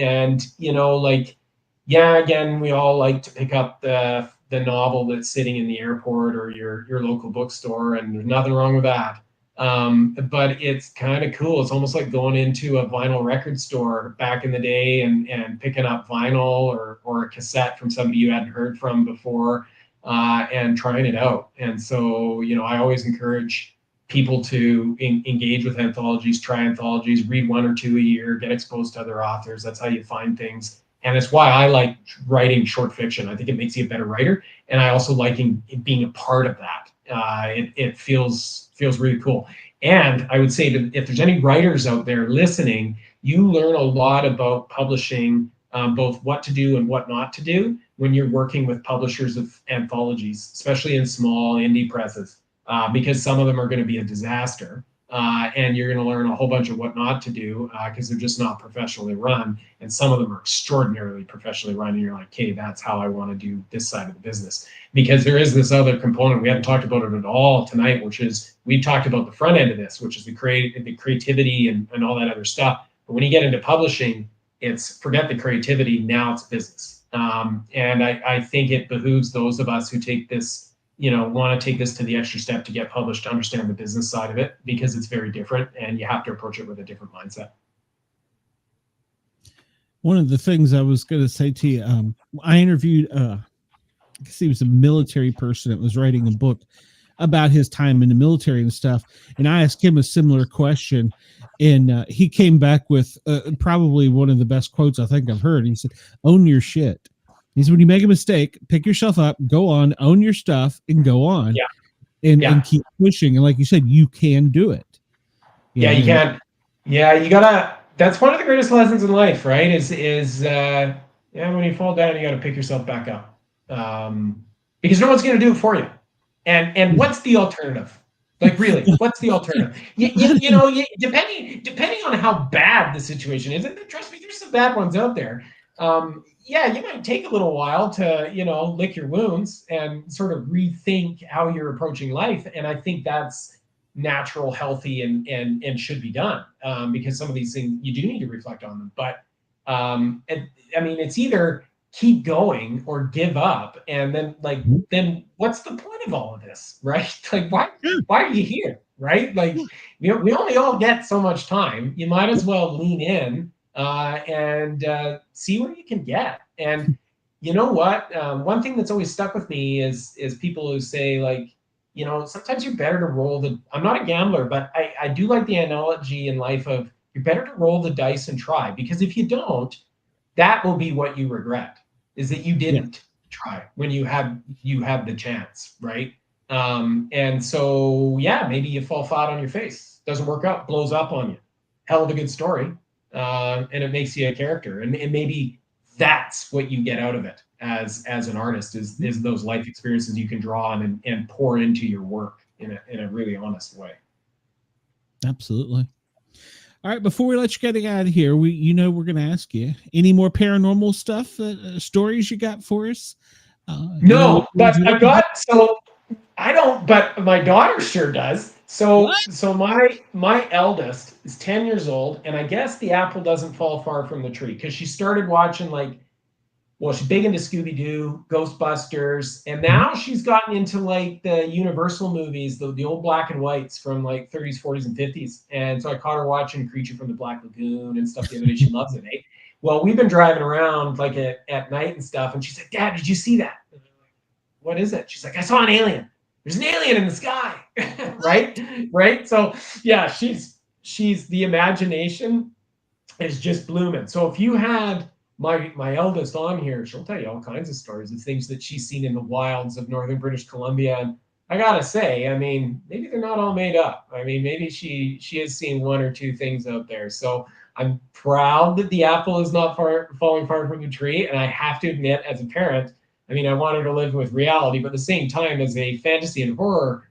we all like to pick up the novel that's sitting in the airport or your local bookstore, and there's nothing wrong with that. But it's kind of cool. It's almost like going into a vinyl record store back in the day and picking up vinyl or a cassette from somebody you hadn't heard from before, and trying it out. And so, I always encourage people to engage with anthologies, try anthologies, read 1 or 2 a year, get exposed to other authors. That's how you find things. And it's why I like writing short fiction. I think it makes you a better writer. And I also like being a part of that. It feels really cool. And I would say that if there's any writers out there listening, you learn a lot about publishing, both what to do and what not to do when you're working with publishers of anthologies, especially in small indie presses, because some of them are going to be a disaster. And you're going to learn a whole bunch of what not to do because they're just not professionally run. And some of them are extraordinarily professionally run. And you're like, hey, that's how I want to do this side of the business. Because there is this other component. We haven't talked about it at all tonight, which is we talked about the front end of this, which is the creativity and all that other stuff. But when you get into publishing, it's forget the creativity. Now it's business. And I think it behooves those of us who take this, want to take this to the extra step to get published, to understand the business side of it, because it's very different and you have to approach it with a different mindset. One of the things I was going to say to you, I interviewed, I guess he was a military person that was writing a book about his time in the military and stuff. And I asked him a similar question, and he came back with probably one of the best quotes I think I've heard. He said, "Own your shit." He said, when you make a mistake, pick yourself up, go on, own your stuff, and go on. And keep pushing. And like you said, you can do it. You can. Yeah, you gotta. That's one of the greatest lessons in life, right? Is when you fall down, you gotta pick yourself back up, because no one's gonna do it for you. And what's the alternative? Like, really, what's the alternative? Depending on how bad the situation is, and trust me, there's some bad ones out there. You might take a little while to, lick your wounds and sort of rethink how you're approaching life. And I think that's natural, healthy, and should be done, because some of these things you do need to reflect on them. But it's either keep going or give up. And then what's the point of all of this, right? Like, why are you here, right? Like, we only all get so much time. You might as well lean in and see where you can get. And you know what? One thing that's always stuck with me is people who say, like, sometimes you're better to roll I'm not a gambler, but I do like the analogy in life of you're better to roll the dice and try, because if you don't, that will be what you regret, is that you didn't try when you had the chance, right? And so, yeah, maybe you fall flat on your face, doesn't work out, blows up on you. Hell of a good story. And it makes you a character. And maybe that's what you get out of it as an artist, is those life experiences you can draw on and pour into your work in a really honest way. Absolutely. All right, before we let you get out of here, we're going to ask you any more paranormal stuff, stories you got for us? No, but I've got, so I don't, but my daughter sure does. So what? So my eldest is 10 years old, and I guess the apple doesn't fall far from the tree, because she started watching, like, well, she's big into Scooby-Doo, Ghostbusters, and now she's gotten into like the Universal movies, the old black and whites from like 30s, 40s, and 50s. And so I caught her watching Creature from the Black Lagoon and stuff the other day. She loves it, eh? Well, we've been driving around like at night and stuff, and she's like, "Dad, did you see that?" And I'm like, "What is it?" She's like, "I saw an alien. There's an alien in the sky." right. So yeah, she's the imagination is just blooming. So if you had my eldest on here, she'll tell you all kinds of stories of things that she's seen in the wilds of northern British Columbia. And I gotta say, I mean, maybe they're not all made up. I mean, maybe she has seen one or two things out there. So I'm proud that the apple is not falling far from the tree. And I have to admit, as a parent, I mean, I want her to live with reality, but at the same time, as a fantasy and horror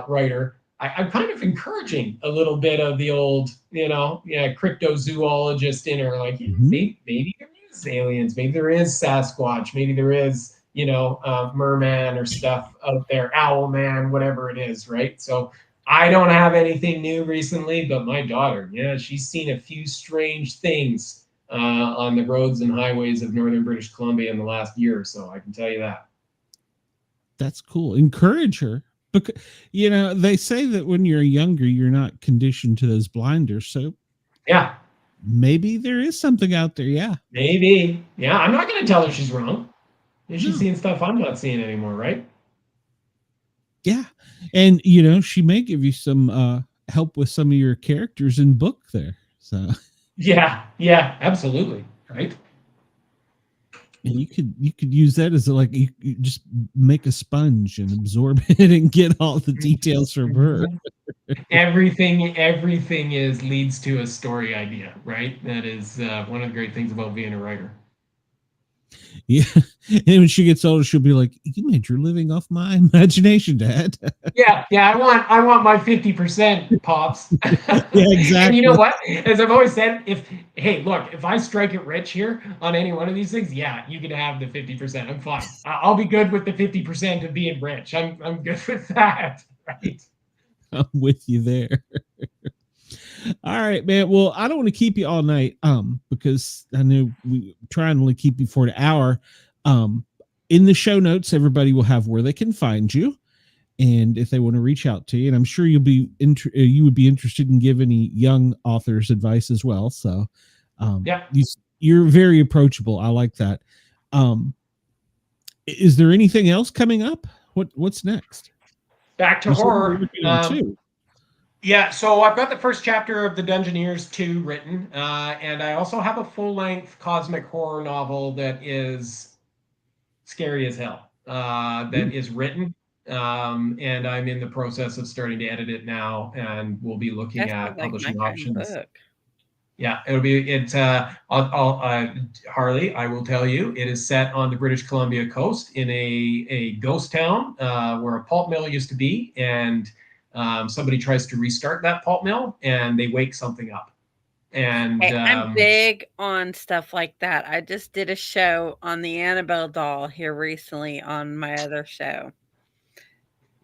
writer, I'm kind of encouraging a little bit of the old, cryptozoologist in her. Like, maybe there is aliens, maybe there is Sasquatch, maybe there is, merman or stuff out there, owl man, whatever it is, right? So I don't have anything new recently, but my daughter, she's seen a few strange things on the roads and highways of northern British Columbia in the last year or so. I can tell you that. That's cool. Encourage her. Because, they say that when you're younger, you're not conditioned to those blinders. So, yeah, maybe there is something out there. Yeah, maybe. Yeah, I'm not going to tell her she's wrong. She's seeing stuff I'm not seeing anymore, right? Yeah, and she may give you some help with some of your characters in book there. So, yeah, absolutely, right. And you could use that as you just make a sponge and absorb it and get all the details from her. Everything leads to a story idea, right? That is one of the great things about being a writer. Yeah, and when she gets older, she'll be like, "You made your living off my imagination, Dad." Yeah, I want my 50%, pops. Yeah, exactly. And you know what? As I've always said, if I strike it rich here on any one of these things, yeah, you can have the 50%. I'm fine. I'll be good with the 50% of being rich. I'm good with that, right? I'm with you there. All right, man. Well, I don't want to keep you all night, because I know we try and only keep you for an hour. In the show notes, everybody will have where they can find you, and if they want to reach out to you. And I'm sure you would be interested in giving any young authors advice as well. So, yeah, you're very approachable. I like that. Is there anything else coming up? What's next? Back to horror. Yeah, so I've got the first chapter of the Dungeoneers 2 written, and I also have a full-length cosmic horror novel that is scary as hell, that is written, and I'm in the process of starting to edit it now, and we'll be looking at publishing options. Yeah, Harley, I will tell you, it is set on the British Columbia coast in a ghost town where a pulp mill used to be, and somebody tries to restart that pulp mill and they wake something up. And I'm big on stuff like that. I just did a show on the Annabelle doll here recently on my other show.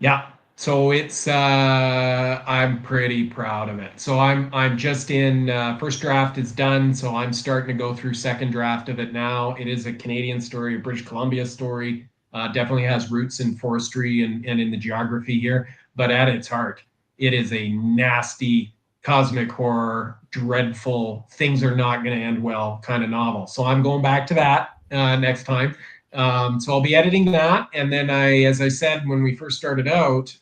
Yeah, so it's I'm pretty proud of it. So I'm just in first draft is done, so I'm starting to go through second draft of it now. It is a Canadian story, a British Columbia story. Definitely has roots in forestry and in the geography here. But at its heart, it is a nasty cosmic horror, dreadful, things are not going to end well kind of novel. So I'm going back to that next time. So I'll be editing that. And then as I said, when we first started out,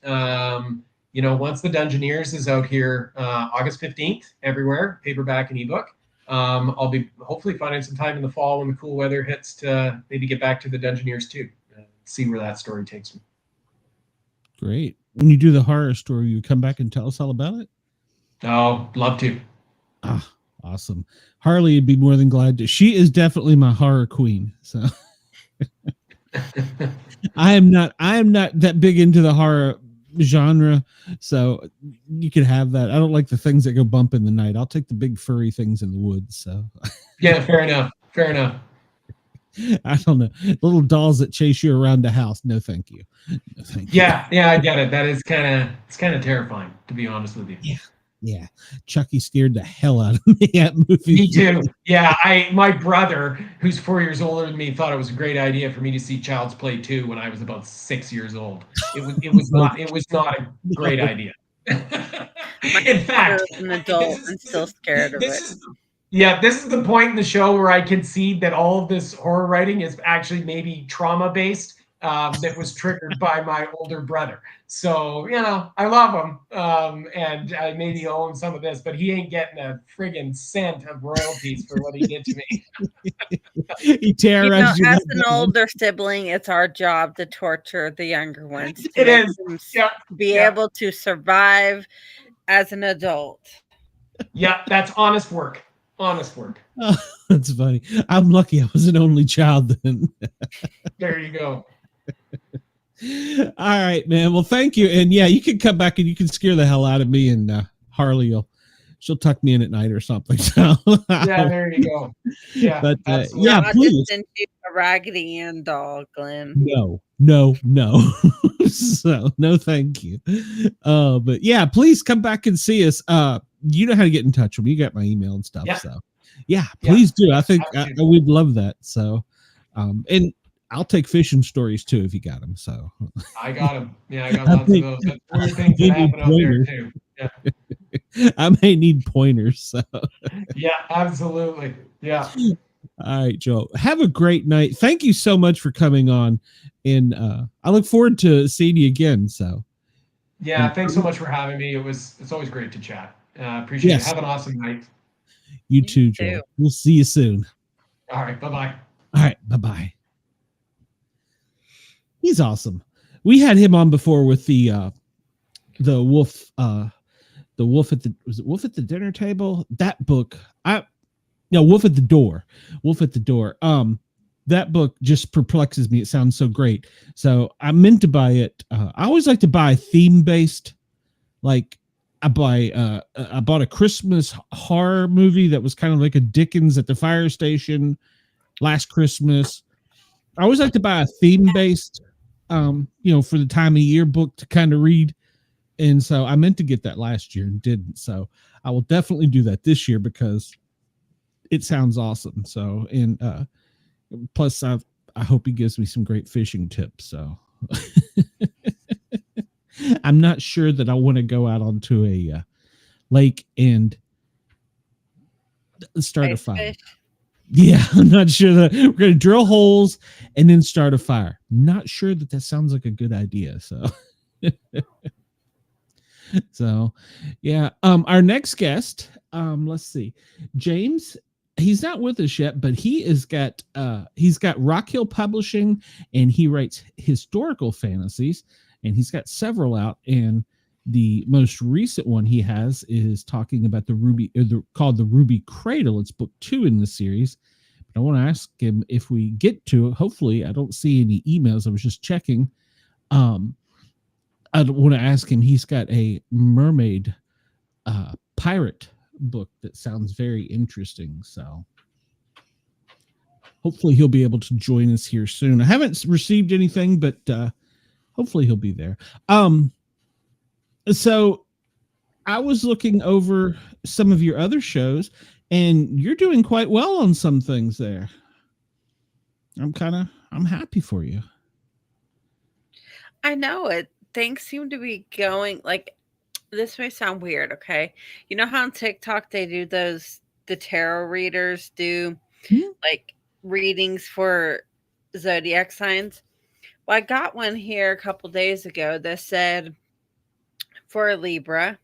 once the Dungeoneers is out here August 15th, everywhere, paperback and ebook, I'll be hopefully finding some time in the fall when the cool weather hits to maybe get back to the Dungeoneers too, see where that story takes me. Great. When you do the horror story, you come back and tell us all about it? Oh, love to. Ah, awesome. Harley would be more than glad to. She is definitely my horror queen. So I am not that big into the horror genre. So you could have that. I don't like the things that go bump in the night. I'll take the big furry things in the woods. So yeah, fair enough. Fair enough. I don't know. Little dolls that chase you around the house. No, thank you. No, thank you. Yeah, I get it. That is it's kind of terrifying, to be honest with you. Yeah. Chucky scared the hell out of me at movies. Me too. Yeah, my brother, who's 4 years older than me, thought it was a great idea for me to see Child's Play 2 when I was about 6 years old. It was not a great idea. In fact, an adult and still scared of it. This is the point in the show where I concede that all of this horror writing is actually maybe trauma-based, that was triggered by my older brother. So, I love him, and I maybe owe him some of this, but he ain't getting a friggin' cent of royalties for what he did to me. He terrorized you. As an older sibling, it's our job to torture the younger ones. It is. Be able to survive as an adult. Yeah, that's honest work. Honest work. Oh, that's funny. I'm lucky I was an only child then. There you go. All right, man. Well, thank you. And yeah, you can come back and you can scare the hell out of me, and Harley she'll tuck me in at night or something. So yeah, there you go. Yeah, but yeah, please. just send you a Raggedy Ann doll, Glenn. No. So no, thank you. But yeah, please come back and see us. You know how to get in touch with me. You got my email and stuff. Yeah. So yeah, please do. I think we'd love that. So, and I'll take fishing stories too if you got them. So I got them. Yeah, I got lots of those. That's weird things that happen out there too. Yeah. I may need pointers. So yeah, absolutely. Yeah. All right, Joel. Have a great night. Thank you so much for coming on, and I look forward to seeing you again. So yeah, thanks so much for having me. It's always great to chat. Appreciate it. Have an awesome night. You too, Joel. We'll see you soon. All right, bye-bye. All right, bye-bye. He's awesome. We had him on before with the wolf wolf at the dinner table? That book. Wolf at the Door. Wolf at the Door. That book just perplexes me. It sounds so great. So I meant to buy it. I always like to buy theme-based, like I bought a Christmas horror movie that was kind of like a Dickens at the fire station last Christmas. I always like to buy a theme-based, for the time of year book to kind of read. And so I meant to get that last year and didn't. So I will definitely do that this year because it sounds awesome. So, and plus I hope he gives me some great fishing tips. So I'm not sure that I want to go out onto a lake and start a fire. Yeah, I'm not sure that we're going to drill holes and then start a fire. Not sure that sounds like a good idea. So, yeah. Our next guest, let's see, James. He's not with us yet, but he's got Rock Hill Publishing, and he writes historical fantasies, and he's got several out. And the most recent one he has is talking about called the Ruby Cradle. It's book 2 in the series. But I want to ask him if we get to it. Hopefully, I don't see any emails. I was just checking. I want to ask him. He's got a mermaid pirate book that sounds very interesting. So hopefully he'll be able to join us here soon. I haven't received anything, but hopefully he'll be there. So I was looking over some of your other shows, and you're doing quite well on some things there. I'm happy for you. I know it. Things seem to be going like, this may sound weird, okay? You know how on TikTok they do the tarot readers do like readings for zodiac signs? Well, I got one here a couple days ago that said for a Libra,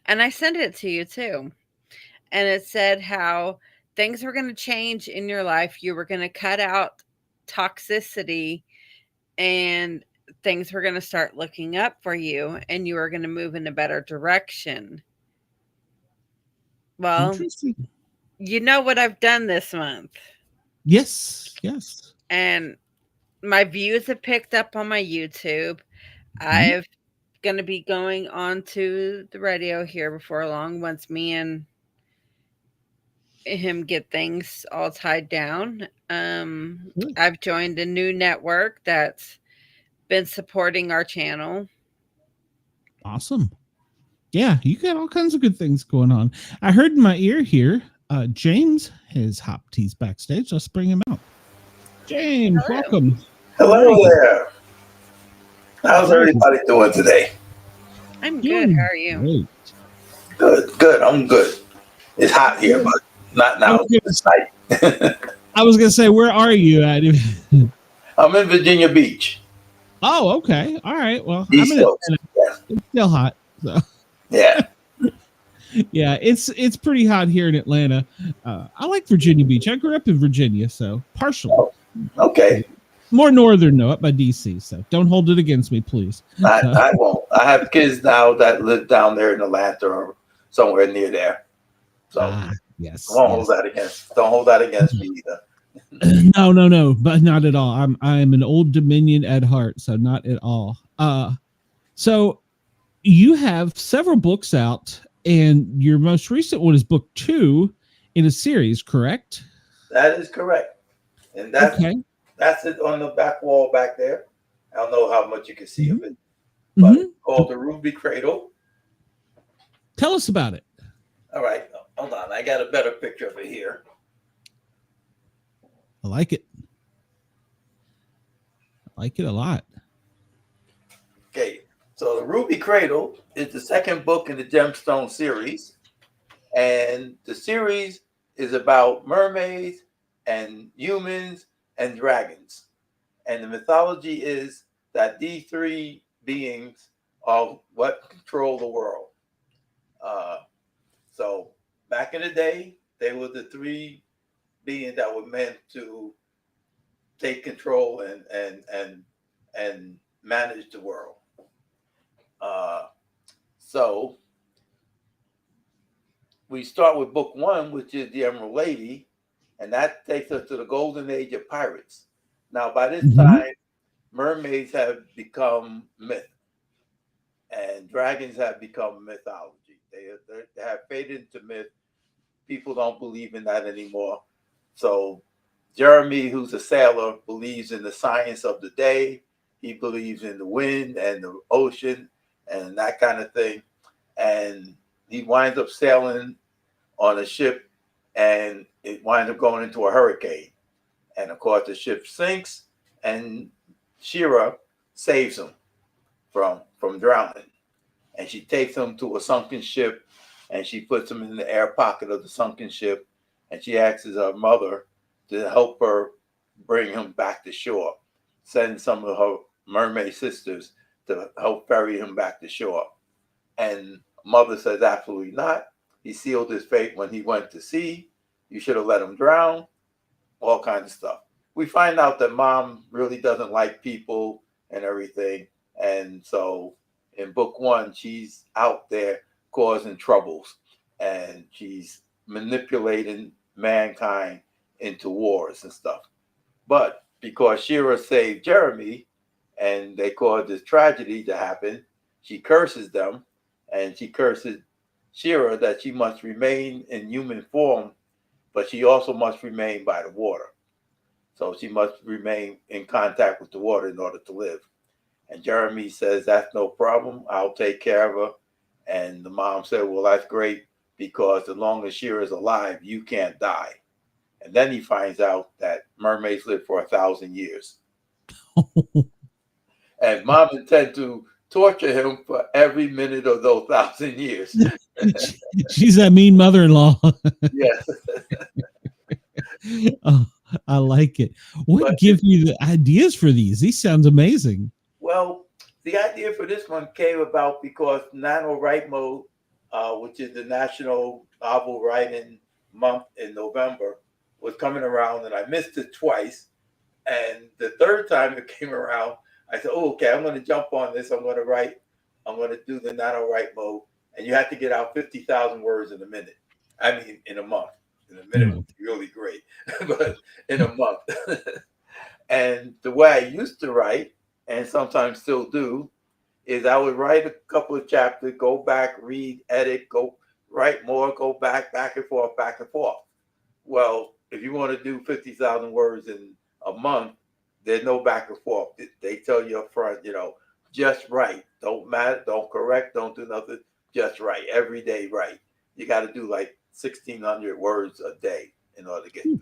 and I sent it to you too. And it said how things were going to change in your life. You were going to cut out toxicity, and things were going to start looking up for you, and you were going to move in a better direction. Well, you know what I've done this month. Yes. And my views have picked up on my YouTube. I'm going to be going on to the radio here before long, once me and him get things all tied down. I've joined a new network that's been supporting our channel. Awesome. Yeah, you got all kinds of good things going on. I heard in my ear here, James has hopped. He's backstage. Let's bring him out. James, Hello. Welcome. Hello there. How's everybody doing today? I'm good. How are you? Great. Good. I'm good. It's hot here, but not now. It's night. I was going to say, where are you at? I'm in Virginia Beach. Oh, okay. All right. Well, East Coast. It's still hot. So. Yeah. Yeah, it's pretty hot here in Atlanta. I like Virginia Beach. I grew up in Virginia, so partially. Oh, okay. More northern, though, up by DC. So don't hold it against me, please. I won't. I have kids now that live down there in Atlanta or somewhere near there. So yes. Don't hold that against me either. No, but not at all. I'm an Old Dominion at heart, so not at all. So you have several books out, and your most recent one is book 2 in a series, correct? That is correct. And that's it on the back wall back there. I don't know how much you can see of it, but it's called The Ruby Cradle. Tell us about it. All right. Hold on. I got a better picture of it here. I like it. I like it a lot. Okay. So The Ruby Cradle is the second book in the Gemstone series. And the series is about mermaids and humans and dragons. And the mythology is that these three beings are what control the world. So back in the day, they were the three beings that were meant to take control and manage the world. So we start with book 1, which is the Emerald Lady, and that takes us to the golden age of pirates. Now, by this time, mermaids have become myth, and dragons have become mythology. They have faded into myth. People don't believe in that anymore. So Jeremy, who's a sailor, believes in the science of the day. He believes in the wind and the ocean and that kind of thing. And he winds up sailing on a ship, and it winds up going into a hurricane. And of course, the ship sinks, and Shira saves him from drowning. And she takes him to a sunken ship, and she puts him in the air pocket of the sunken ship, and she asks her mother to help her bring him back to shore, send some of her mermaid sisters to help ferry him back to shore. And mother says, absolutely not. He sealed his fate when he went to sea. You should have let him drown. All kinds of stuff. We find out that mom really doesn't like people and everything. And so in book 1, she's out there causing troubles, and she's manipulating mankind into wars and stuff. But because Shira saved Jeremy, and they caused this tragedy to happen, she curses them, and she curses Shira that she must remain in human form, but she also must remain by the water. So she must remain in contact with the water in order to live. And Jeremy says, that's no problem. I'll take care of her. And the mom said, well, that's great, because as long as Shira is alive, you can't die. And then he finds out that mermaids live for 1,000 years. And mom intends to torture him for every minute of those 1,000 years. She's that mean mother-in-law. Yes. Oh, I like it. What gives you the ideas for these? These sounds amazing. Well, The idea for this one came about because NaNoWriMo, which is the National Novel Writing Month in November, was coming around, and I missed it twice. And the third time it came around, I said, "Oh, okay, I'm going to jump on this. I'm going to do the NaNoWriMo, and you have to get out 50,000 words in a minute. I mean, in a month. In a minute would be really great, but in a month." And the way I used to write, and sometimes still do, is I would write a couple of chapters, go back, read, edit, go write more, go back and forth, back and forth. Well, if you want to do 50,000 words in a month, there's no back and forth. They tell you up front, just write. Don't matter, don't correct, don't do nothing. Just write. Every day write. You got to do like 1,600 words a day in order to get through.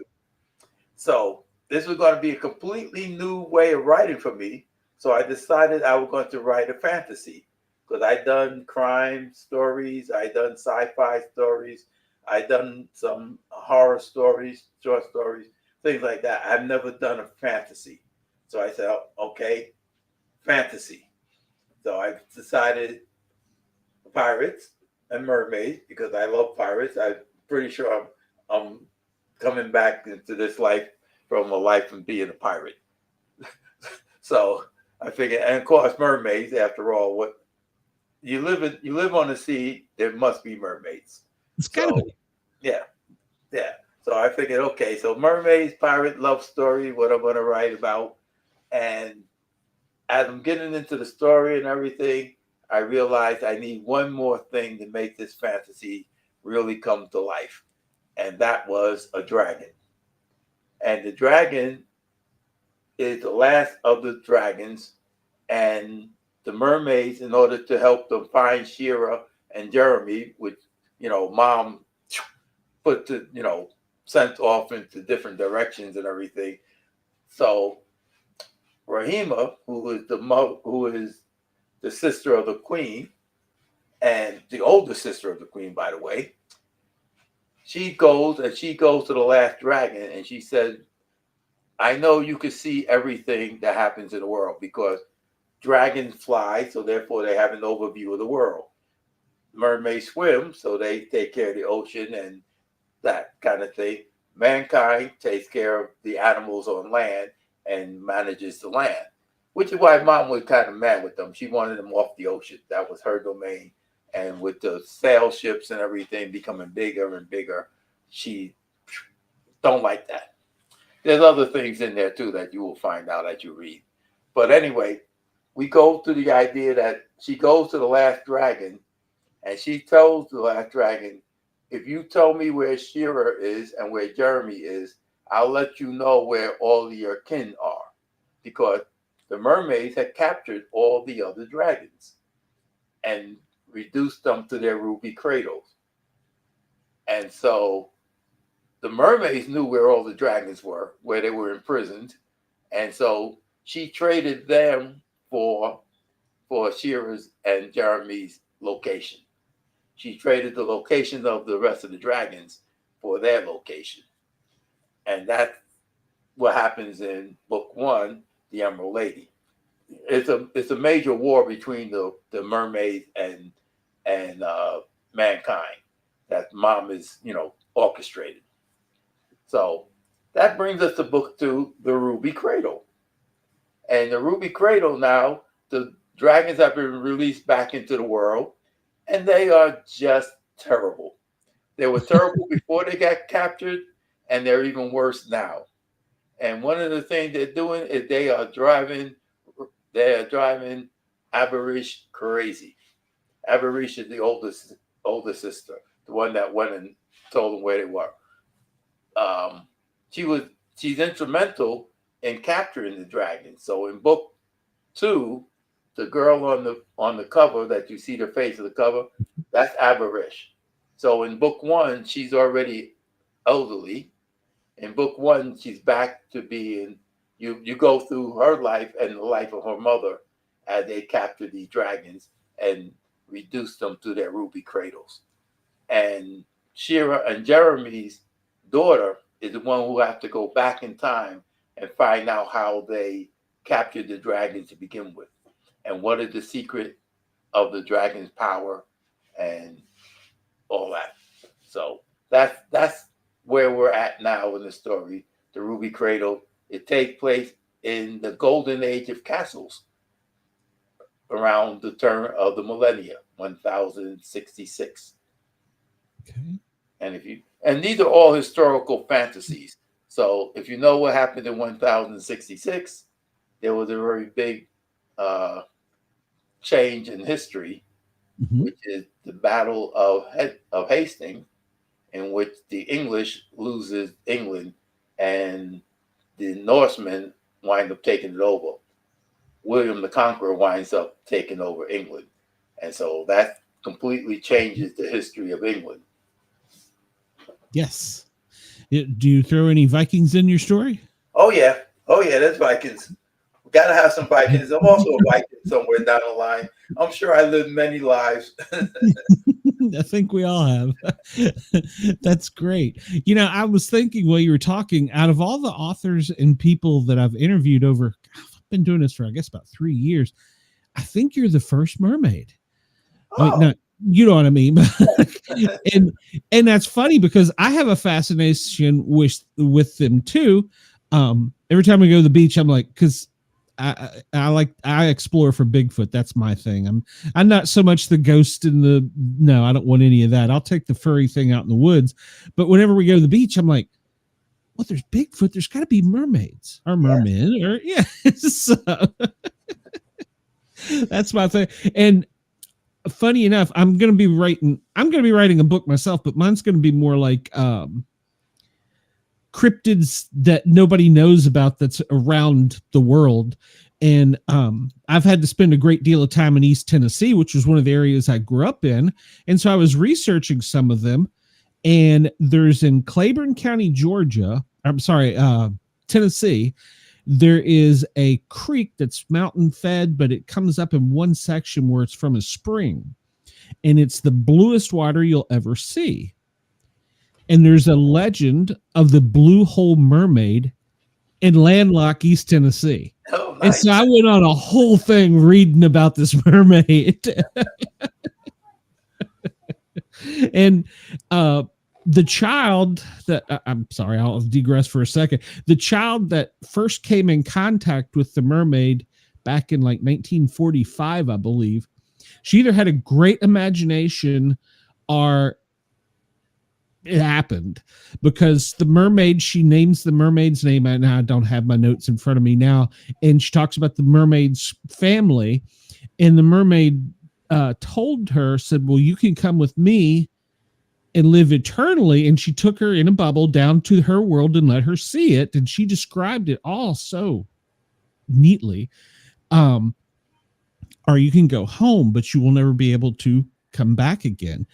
So this was going to be a completely new way of writing for me. So I decided I was going to write a fantasy, because I'd done crime stories, I'd done sci-fi stories, I'd done some horror stories, short stories, things like that. I've never done a fantasy. So I said, okay, fantasy. So I decided pirates and mermaids, because I love pirates. I'm pretty sure I'm coming back into this life from a life of being a pirate. So I figured, and of course, mermaids. After all, what you live on the sea, there must be mermaids. It's kind of yeah. So I figured, okay, so mermaids, pirate, love story, what I'm going to write about. And as I'm getting into the story and everything, I realized I need one more thing to make this fantasy really come to life, and that was a dragon. And the dragon is the last of the dragons, and the mermaids, in order to help them find Shira and Jeremy, which mom put to sent off into different directions and everything. So Rahima, who is the sister of the queen, and the older sister of the queen, by the way, she goes to the last dragon, and she said, "I know you can see everything that happens in the world, because dragons fly, so therefore they have an overview of the world. Mermaids swim, so they take care of the ocean and that kind of thing. Mankind takes care of the animals on land and manages the land," which is why mom was kind of mad with them. She wanted them off the ocean. That was her domain. And with the sail ships and everything becoming bigger and bigger, she don't like that. There's other things in there too that you will find out as you read. But anyway, we go to the idea that she goes to the last dragon, and she tells the last dragon, "If you tell me where Shira is and where Jeremy is, I'll let you know where all of your kin are," because the mermaids had captured all the other dragons and reduced them to their ruby cradles. And so the mermaids knew where all the dragons were, where they were imprisoned. And so she traded them for Shira's and Jeremy's location. She traded the location of the rest of the dragons for their location. And that's what happens in book 1, The Emerald Lady. It's a major war between the mermaids and mankind that mom is orchestrated. So that brings us to book 2, The Ruby Cradle. And the Ruby Cradle, now the dragons have been released back into the world, and they are just terrible. They were terrible before they got captured, and they're even worse now. And one of the things they're doing is they are driving Aberish crazy. Aberish is the older sister, the one that went and told them where they were. She's instrumental in capturing the dragon. So in book 2, the girl on the cover that you see the face of the cover, that's Aberish. So in book 1, she's already elderly. In book 1, she's back to being. You go through her life and the life of her mother as they capture these dragons and reduce them to their ruby cradles. And Shira and Jeremy's daughter is the one who have to go back in time and find out how they captured the dragons to begin with. and what is the secret of the dragon's power and all that. So that's where we're at now in the story. The Ruby Cradle. It takes place in the golden age of castles around the turn of the millennia, 1066. Okay. And these are all historical fantasies. So if you know what happened in 1066, there was a very big change in history, which is the Battle of Hastings, in which the English loses England and the Norsemen wind up taking it over. William the Conqueror winds up taking over England. And so that completely changes the history of England. Yes. Do you throw any Vikings in your story? Oh, yeah. There's Vikings. We got to have some Vikings. I'm also a Viking somewhere down the line. I'm sure I lived many lives. I think we all have. That's great. You know, I was thinking while you were talking, out of all the authors and people that I've interviewed over, I've been doing this for, I guess, about 3 years. I think you're the first mermaid. Oh. I mean, no, you know what I mean? and that's funny because I have a fascination with them too. Every time we go to the beach, I'm like, because I explore for Bigfoot. That's my thing. I'm not so much the ghost no, I don't want any of that. I'll take the furry thing out in the woods. But whenever we go to the beach, I'm like, well, there's Bigfoot. There's got to be mermaids or mermen or So that's my thing. And funny enough, I'm going to be writing a book myself, but mine's going to be more like cryptids that nobody knows about that's around the world. And I've had to spend a great deal of time in East Tennessee, which was one of the areas I grew up in. And so I was researching some of them. And there's in Claiborne County, Tennessee, there is a creek that's mountain fed, but it comes up in one section where it's from a spring. And it's the bluest water you'll ever see. And there's a legend of the blue hole mermaid in landlocked East Tennessee. Oh, nice. And so I went on a whole thing reading about this mermaid. And the child that I'm sorry, I'll digress for a second. The child that first came in contact with the mermaid back in like 1945, I believe, she either had a great imagination or it happened, because the mermaid, she names the mermaid's name, and I don't have my notes in front of me now, and she talks about the mermaid's family, and the mermaid told her, said, well, you can come with me and live eternally. And she took her in a bubble down to her world and let her see it, and she described it all so neatly. Or you can go home, but you will never be able to come back again.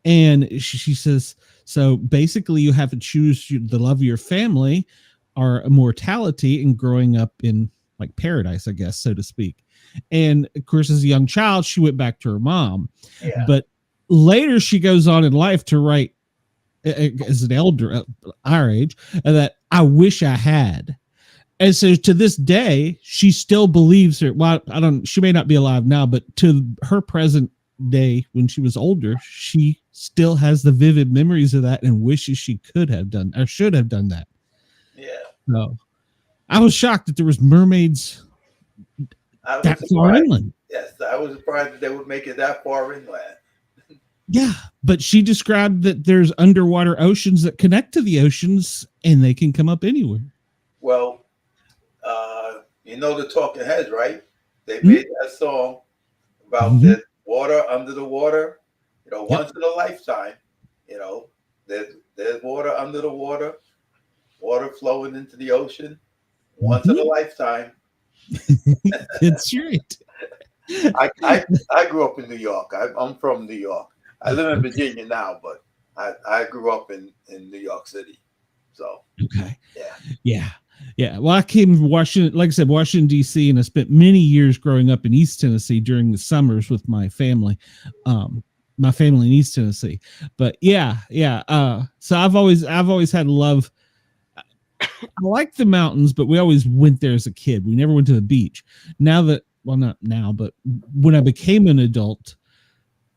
And she says, so basically you have to choose the love of your family or immortality and growing up in like paradise, I guess, so to speak. And of course, as a young child, she went back to her mom. Yeah. But later she goes on in life to write, as an elder our age, that I wish I had. And so to this day, she still believes her. Well, she may not be alive now, but to her present day, when she was older, she still has the vivid memories of that and wishes she could have done or should have done that. Yeah. So I was shocked that there was mermaids that far inland. Yes, I was surprised that they would make it that far inland. Yeah, but she described that there's underwater oceans that connect to the oceans and they can come up anywhere. Well, you know the Talking Heads, right? They made that song about the water under the water. You know, once in a lifetime. You know, there's water under the water, water flowing into the ocean. Once in a lifetime. That's right. I grew up in New York. I'm from New York. I live in Virginia now, but I grew up in New York City. So okay. Yeah. Well, I came from Washington, like I said, Washington, D.C., and I spent many years growing up in East Tennessee during the summers with my family. My family in East Tennessee. But yeah. So I've always had love. I like the mountains, but we always went there as a kid. We never went to the beach. Now that well, not now, but when I became an adult,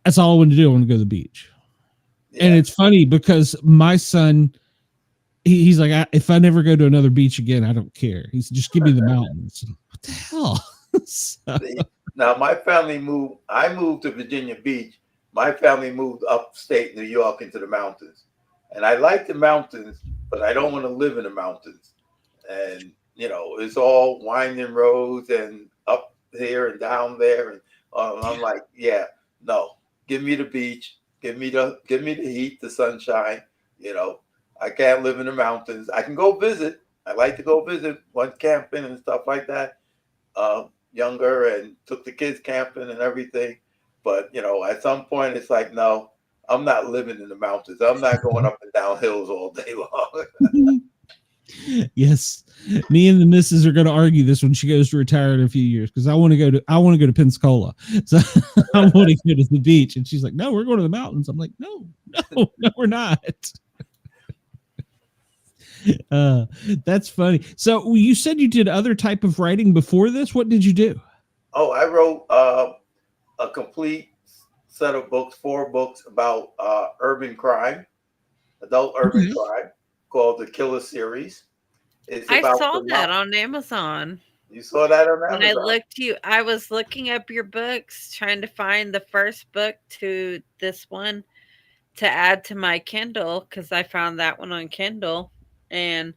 that's all I wanted to do. I want to go to the beach. Yeah. And it's funny because my son, he's like, if I never go to another beach again, I don't care. He said, just give me the mountains. What the hell? So. Now, my family moved. I moved to Virginia Beach. My family moved upstate New York into the mountains. And I like the mountains, but I don't want to live in the mountains. And, you know, it's all winding roads and up here and down there. And I'm like, yeah, no, give me the beach. Give me the heat, the sunshine. You know, I can't live in the mountains. I can go visit. I like to go visit, went camping and stuff like that. Younger, and took the kids camping and everything. But, you know, at some point it's like, no, I'm not living in the mountains. I'm not going up and down hills all day long. Yes. Me and the missus are going to argue this when she goes to retire in a few years, because I want to go to Pensacola. So I want to go to the beach. And she's like, no, we're going to the mountains. I'm like, no, we're not. That's funny. So you said you did other type of writing before this. What did you do? Oh, I wrote a complete set of books, 4 books about urban crime, adult urban crime, called the Killer Series. I saw that on Amazon. You saw that on Amazon? I was looking up your books, trying to find the first book to this one to add to my Kindle, because I found that one on Kindle. And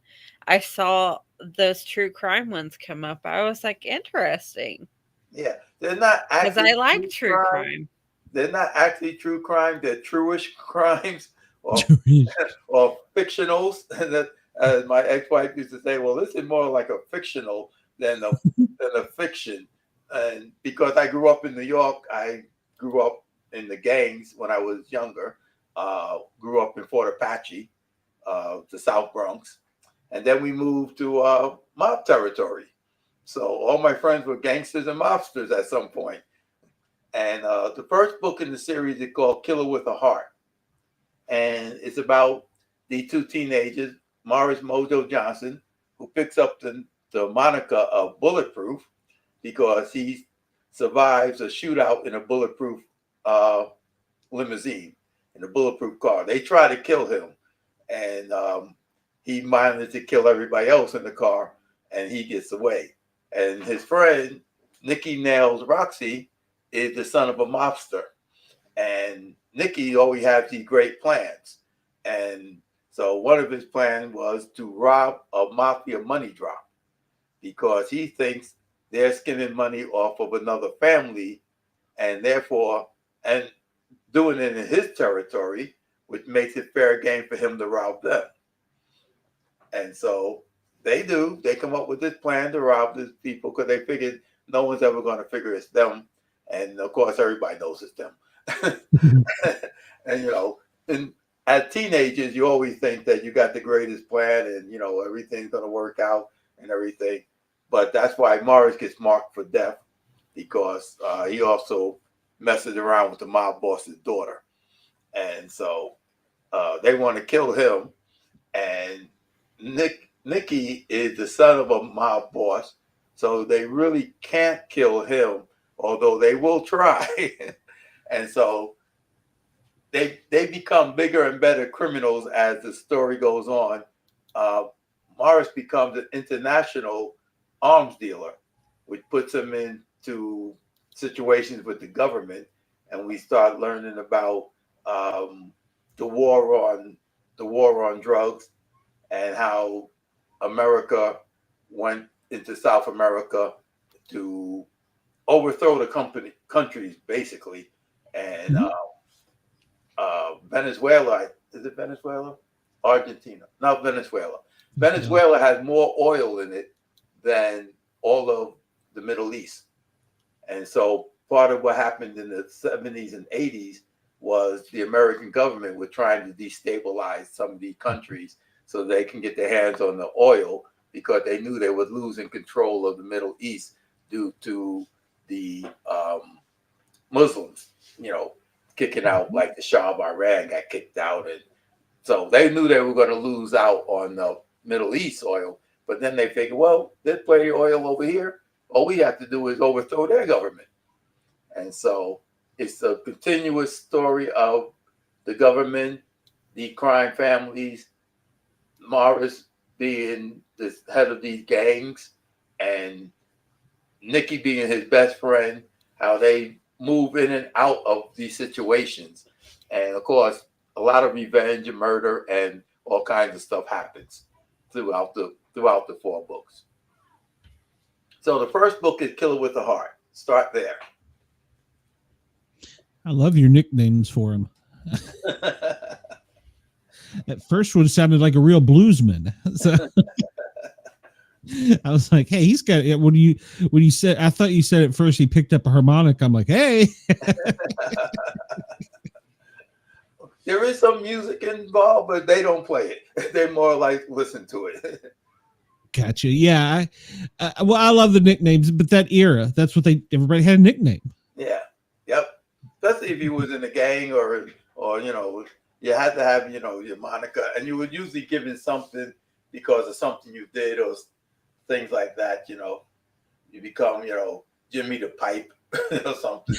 I saw those true crime ones come up. I was like, interesting. Yeah, they're not actually, because I like true crime. They're not actually true crime. They're truish crimes or fictionals. As my ex-wife used to say, well, this is more like a fictional than a fiction. And because I grew up in New York, I grew up in the gangs when I was younger. Grew up in Fort Apache, the South Bronx, and then we moved to mob territory. So all my friends were gangsters and mobsters at some point. And the first book in the series is called Killer with a Heart, and it's about the 2 teenagers, Morris Mojo Johnson, who picks up the moniker of Bulletproof because he survives a shootout in a bulletproof limousine, in a bulletproof car. They try to kill him, and he managed to kill everybody else in the car, and he gets away. And his friend, Nicky Nails Roxy, is the son of a mobster. And Nicky always has these great plans. And so one of his plans was to rob a mafia money drop, because he thinks they're skimming money off of another family, and therefore, and doing it in his territory, which makes it fair game for him to rob them. And so they come up with this plan to rob these people, because they figured no one's ever going to figure it's them. And of course, everybody knows it's them. And, you know, as teenagers, you always think that you got the greatest plan and, you know, everything's going to work out and everything. But that's why Morris gets marked for death, because he also messes around with the mob boss's daughter. And so they want to kill him. And Nicky is the son of a mob boss, so they really can't kill him, although they will try. And so they become bigger and better criminals as the story goes on. Morris becomes an international arms dealer, which puts him into situations with the government, and we start learning about the war on drugs, and how America went into South America to overthrow the countries, basically. And Venezuela, is it Venezuela? Argentina, not Venezuela. Venezuela has more oil in it than all of the Middle East. And so part of what happened in the 70s and 80s was the American government was trying to destabilize some of these countries so they can get their hands on the oil, because they knew they were losing control of the Middle East due to the Muslims, you know, kicking out, like the Shah of Iran got kicked out. And so they knew they were going to lose out on the Middle East oil. But then they figured, well, there's plenty of oil over here. all we have to do is overthrow their government. And so it's a continuous story of the government, the crime families, Morris being the head of these gangs, and Nicky being his best friend, how they move in and out of these situations. And of course, a lot of revenge and murder and all kinds of stuff happens throughout the 4 books. So the first book is Killer with a Heart. Start there. I love your nicknames for him. That first one sounded like a real bluesman. So I was like, hey, he's got it. When you said, I thought you said at first he picked up a harmonica. I'm like, hey. There is some music involved, but they don't play it. They more like listen to it. Gotcha. Yeah. Well, I love the nicknames, but that era, that's what everybody had a nickname. Yeah. Yep. Especially if you was in a gang or you had to have, your moniker, and you would usually give it something because of something you did or things like that. You become, Jimmy the Pipe or something,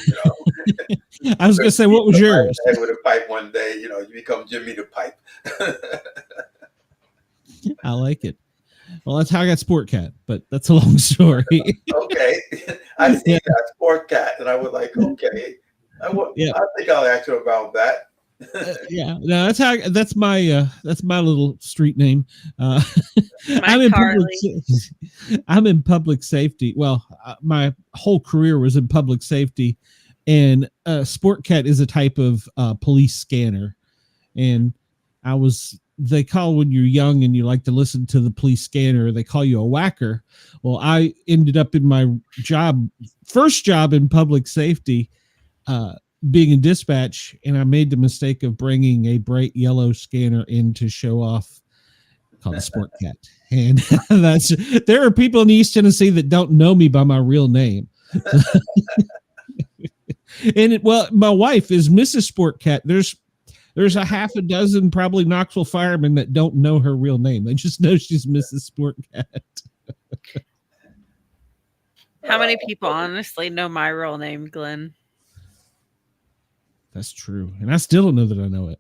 I was going to say, what was yours? With a pipe one day, you become Jimmy the Pipe. I like it. Well, that's how I got Sport Cat, but that's a long story. Okay. I see that Sport Cat, and I was like, okay. I think I'll ask you about that. Yeah, no, that's my little street name. I'm in public safety. Well, my whole career was in public safety, and Sport Cat is a type of police scanner, and they call when you're young and you like to listen to the police scanner, they call you a whacker. Well, I ended up in my first job in public safety, being in dispatch, and I made the mistake of bringing a bright yellow scanner in to show off, called a Sport Cat. And there are people in East Tennessee that don't know me by my real name. And my wife is Mrs. Sport Cat. There's a half a dozen probably Knoxville firemen that don't know her real name. They just know she's Mrs. Sport Cat. How many people honestly know my real name, Glenn? That's true. And I still don't know that I know it.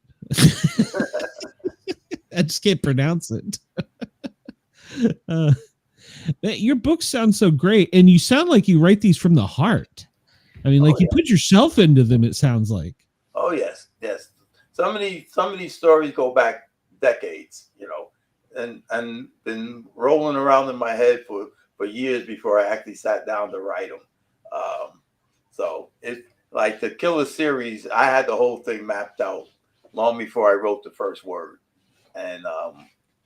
I just can't pronounce it. Your books sound so great. And you sound like you write these from the heart. I mean, you put yourself into them, it sounds like. Oh, yes. Yes. Some of these stories go back decades, and been rolling around in my head for years before I actually sat down to write them. So it like the Killer series, I had the whole thing mapped out long before I wrote the first word. And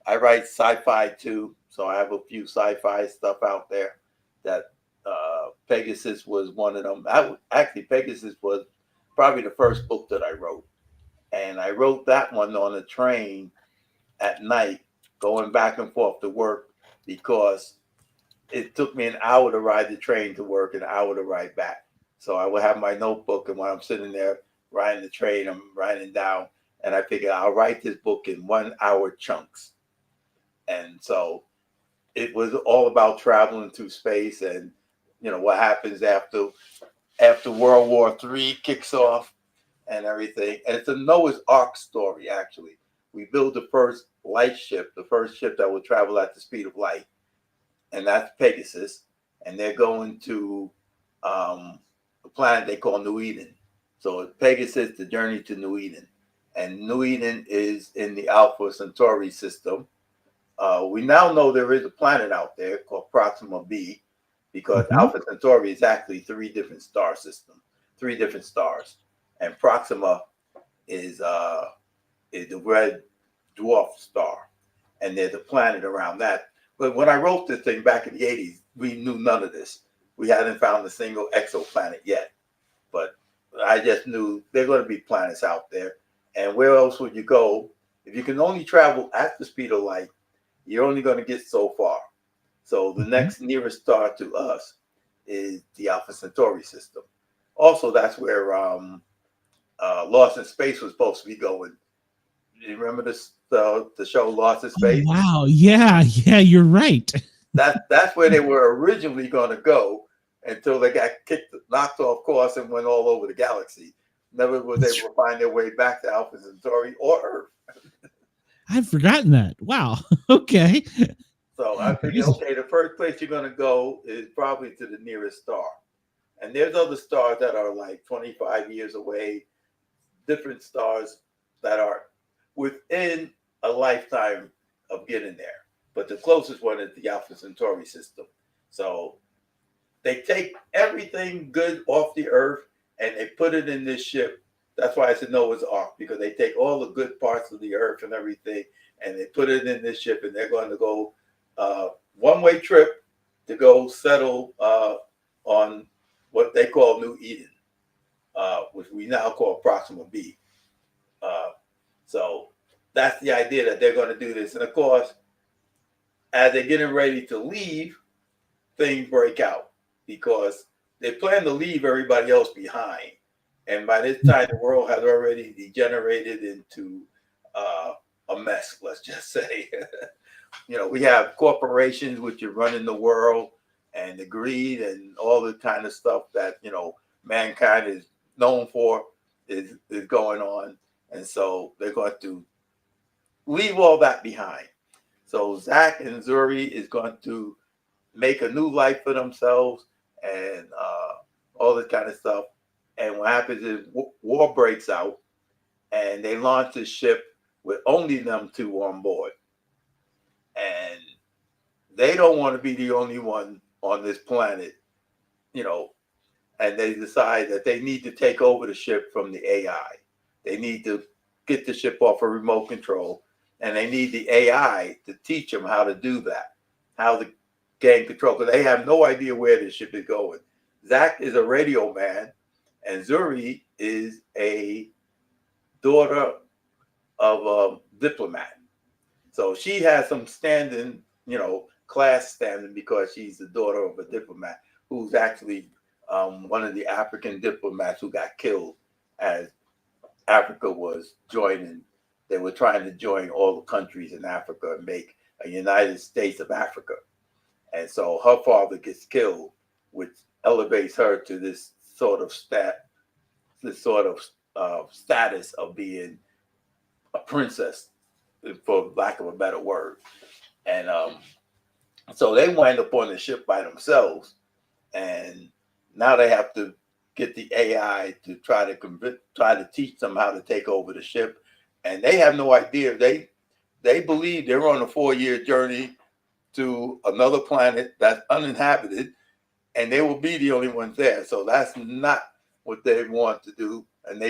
I write sci-fi too, so I have a few sci-fi stuff out there. That Pegasus was one of them. Pegasus was probably the first book that I wrote. And I wrote that one on a train at night, going back and forth to work, because it took me an hour to ride the train to work and an hour to ride back. So I would have my notebook, and when I'm sitting there riding the train, I'm writing down, and I figured I'll write this book in 1 hour chunks. And so it was all about traveling through space and, what happens after World War III kicks off. And everything. And it's a Noah's Ark story, actually. We built the first light ship, the first ship that will travel at the speed of light. And that's Pegasus. And they're going to a planet they call New Eden. So Pegasus, the journey to New Eden. And New Eden is in the Alpha Centauri system. We now know there is a planet out there called Proxima B, because Alpha Centauri is actually 3 different star systems, 3 different stars. And Proxima is the red dwarf star, and there's a planet around that. But when I wrote this thing back in the 80s, we knew none of this. We hadn't found a single exoplanet yet. But I just knew there are going to be planets out there. And where else would you go? If you can only travel at the speed of light, you're only going to get so far. So the next nearest star to us is the Alpha Centauri system. Also, that's where Lost in Space was supposed to be going. Do you remember the show Lost in Space? Oh, wow. Yeah, you're right. That's where they were originally going to go until they got knocked off course and went all over the galaxy. Never were they able to find their way back to Alpha Centauri or Earth. I've forgotten that. Wow. Okay. So I figured, okay, the first place you're going to go is probably to the nearest star. And there's other stars that are like 25 years away, different stars that are within a lifetime of getting there. But the closest one is the Alpha Centauri system. So they take everything good off the Earth and they put it in this ship. That's why it's a Noah's Ark, because they take all the good parts of the Earth and everything, and they put it in this ship, and they're going to go one-way trip to go settle on what they call New Eden, which we now call Proxima B. So that's the idea, that they're going to do this. And of course, as they're getting ready to leave, things break out because they plan to leave everybody else behind. And by this time, the world has already degenerated into a mess, let's just say. We have corporations which are running the world, and the greed and all the kind of stuff that, mankind is known for is going on. And so they're going to leave all that behind. So Zach and Zuri is going to make a new life for themselves and all this kind of stuff. And what happens is war breaks out, and they launch a ship with only them two on board. And they don't want to be the only one on this planet, and they decide that they need to take over the ship from the AI. They need to get the ship off of remote control, and they need the AI to teach them how to do that, how to gain control, because they have no idea where the ship is going. Zach is a radio man, and Zuri is a daughter of a diplomat. So she has some standing, class standing, because she's the daughter of a diplomat who's actually one of the African diplomats who got killed as Africa was joining. They were trying to join all the countries in Africa and make a United States of Africa. And so her father gets killed, which elevates her to this sort of status of being a princess, for lack of a better word. And so they wind up on the ship by themselves, and now they have to get the AI to try to teach them how to take over the ship. And they have no idea. They believe they're on a 4-year journey to another planet that's uninhabited, and they will be the only ones there. So that's not what they want to do. And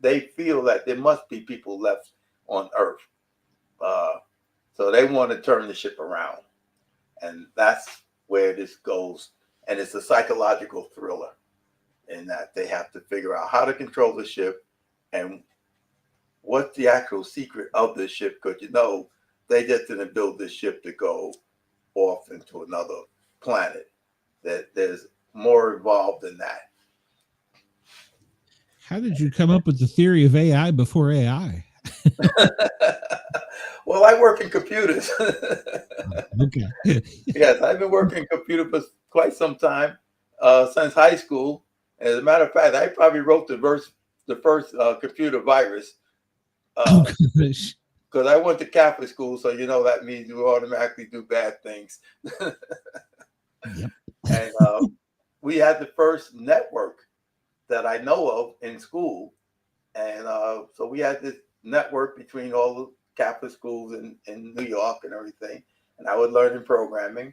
they feel that there must be people left on Earth. So they want to turn the ship around. And that's where this goes. And it's a psychological thriller in that they have to figure out how to control the ship and what's the actual secret of the ship. Because, they just didn't build this ship to go off into another planet. That there's more involved than that. How did you come up with the theory of AI before AI? Well, I work in computers. Okay. Yes, I've been working in computers for quite some time, since high school. As a matter of fact, I probably wrote the first computer virus. Because I went to Catholic school, so that means you automatically do bad things. Yep. And we had the first network that I know of in school. And so we had this network between all the Catholic schools in New York and everything. And I was learning programming,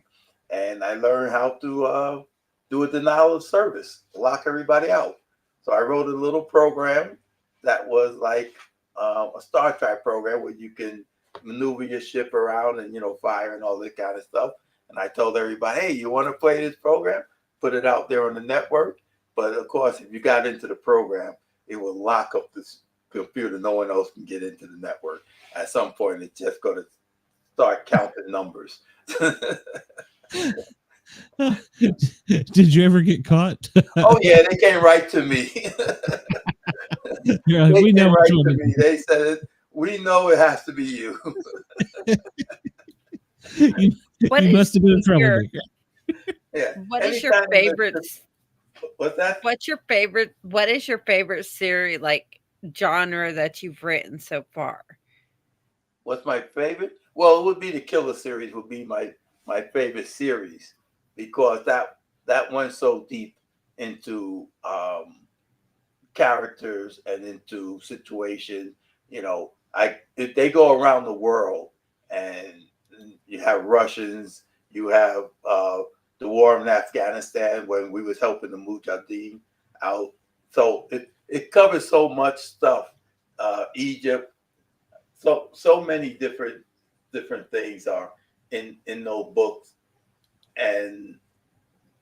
and I learned how to do a denial of service, lock everybody out. So I wrote a little program that was like a Star Trek program where you can maneuver your ship around and, fire and all that kind of stuff. And I told everybody, hey, you want to play this program? Put it out there on the network. But of course, if you got into the program, it will lock up this computer. No one else can get into the network. At some point, it's just going to start counting numbers. Did you ever get caught? Oh, yeah, they came right to me. You're like, they we came know right to me. They said, we know it has to be you. What you must have been a troublemaker. Yeah. What is your favorite? What's that? What's your favorite? What is your favorite series, like genre that you've written so far? What's my favorite? Well, it would be the Killer series. Would be my favorite series because that went so deep into characters and into situations. You know, they go around the world, and you have Russians, you have the war in Afghanistan when we was helping the Mujahideen out. So it covers so much stuff. Egypt, so many different things are in those books, and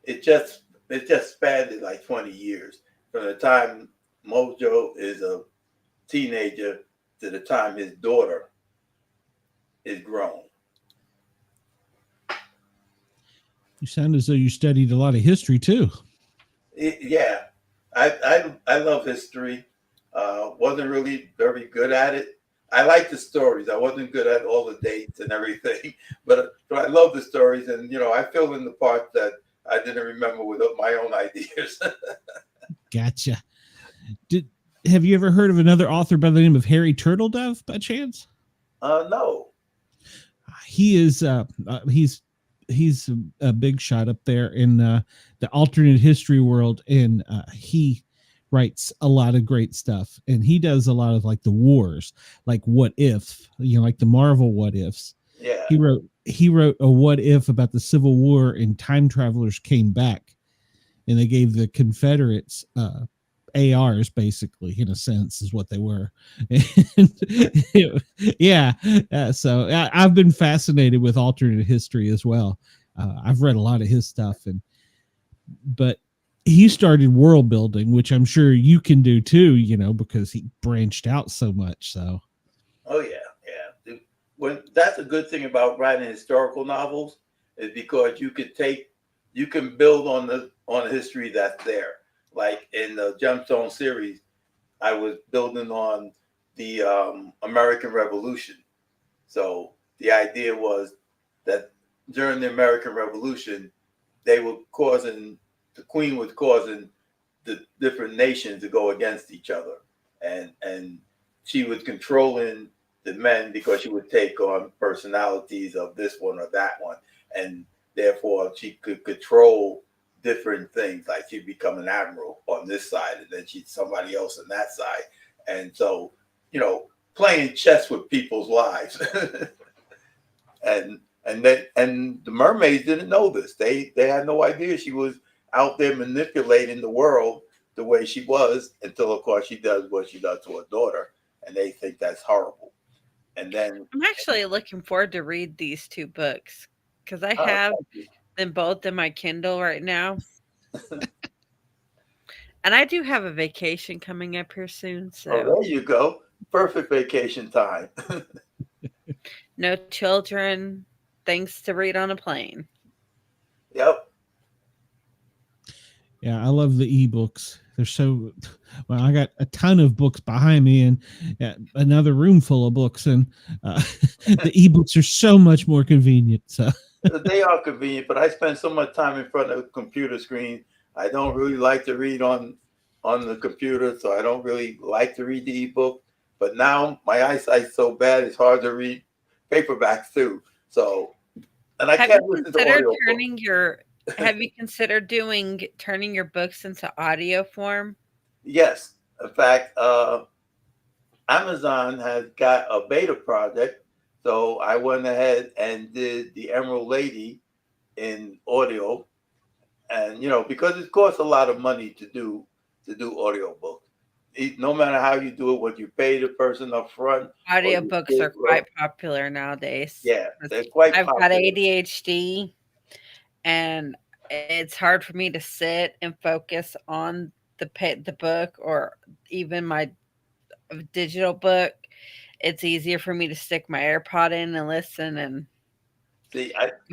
it just spanned it like 20 years from the time Mojo is a teenager to the time his daughter is grown. You sound as though you studied a lot of history too. Yeah, I love history. Wasn't really very good at it. I like the stories. I wasn't good at all the dates and everything, but I love the stories, and I fill in the parts that I didn't remember with my own ideas. Gotcha. Have you ever heard of another author by the name of Harry Turtledove by chance? No. He is he's a big shot up there in the alternate history world, and he writes a lot of great stuff, and he does a lot of like the wars, like What If, like the Marvel What Ifs. Yeah. He wrote a What If about the Civil War, and time travelers came back, and they gave the Confederates ARs, basically, in a sense, is what they were. And, yeah. So I've been fascinated with alternate history as well. I've read a lot of his stuff, but he started world building, which I'm sure you can do too, because he branched out so much. So. Oh yeah. That's a good thing about writing historical novels, is because you can build on the history that's there. Like in the Gemstone series, I was building on the American Revolution. So the idea was that during the American Revolution, the Queen was causing the different nations to go against each other, and she was controlling the men because she would take on personalities of this one or that one, and therefore she could control different things. Like she'd become an admiral on this side, and then she'd somebody else on that side, and so playing chess with people's lives. and the mermaids didn't know this. They had no idea she was out there manipulating the world the way she was, until of course she does what she does to her daughter, and they think that's horrible. And then I'm actually looking forward to read these two books, because I have them both in my Kindle right now. And I do have a vacation coming up here soon. So there you go. Perfect vacation time. No children, things to read on a plane. Yep. Yeah, I love the ebooks. They're so well. I got a ton of books behind me, and another room full of books, and the ebooks are so much more convenient. So they are convenient, but I spend so much time in front of a computer screen. I don't really like to read on the computer, so I don't really like to read the ebook. But now my eyesight's so bad, it's hard to read paperbacks too. So, and I can't listen to audio. Have you considered turning your books into audio form? Yes. In fact, Amazon has got a beta project. So I went ahead and did the Emerald Lady in audio. And, because it costs a lot of money to do audio books. No matter how you do it, what you pay the person up front. Audiobooks are quite popular nowadays. Yeah, they're quite popular. I've got ADHD, and it's hard for me to sit and focus on the book, or even my digital book. It's easier for me to stick my AirPod in and listen and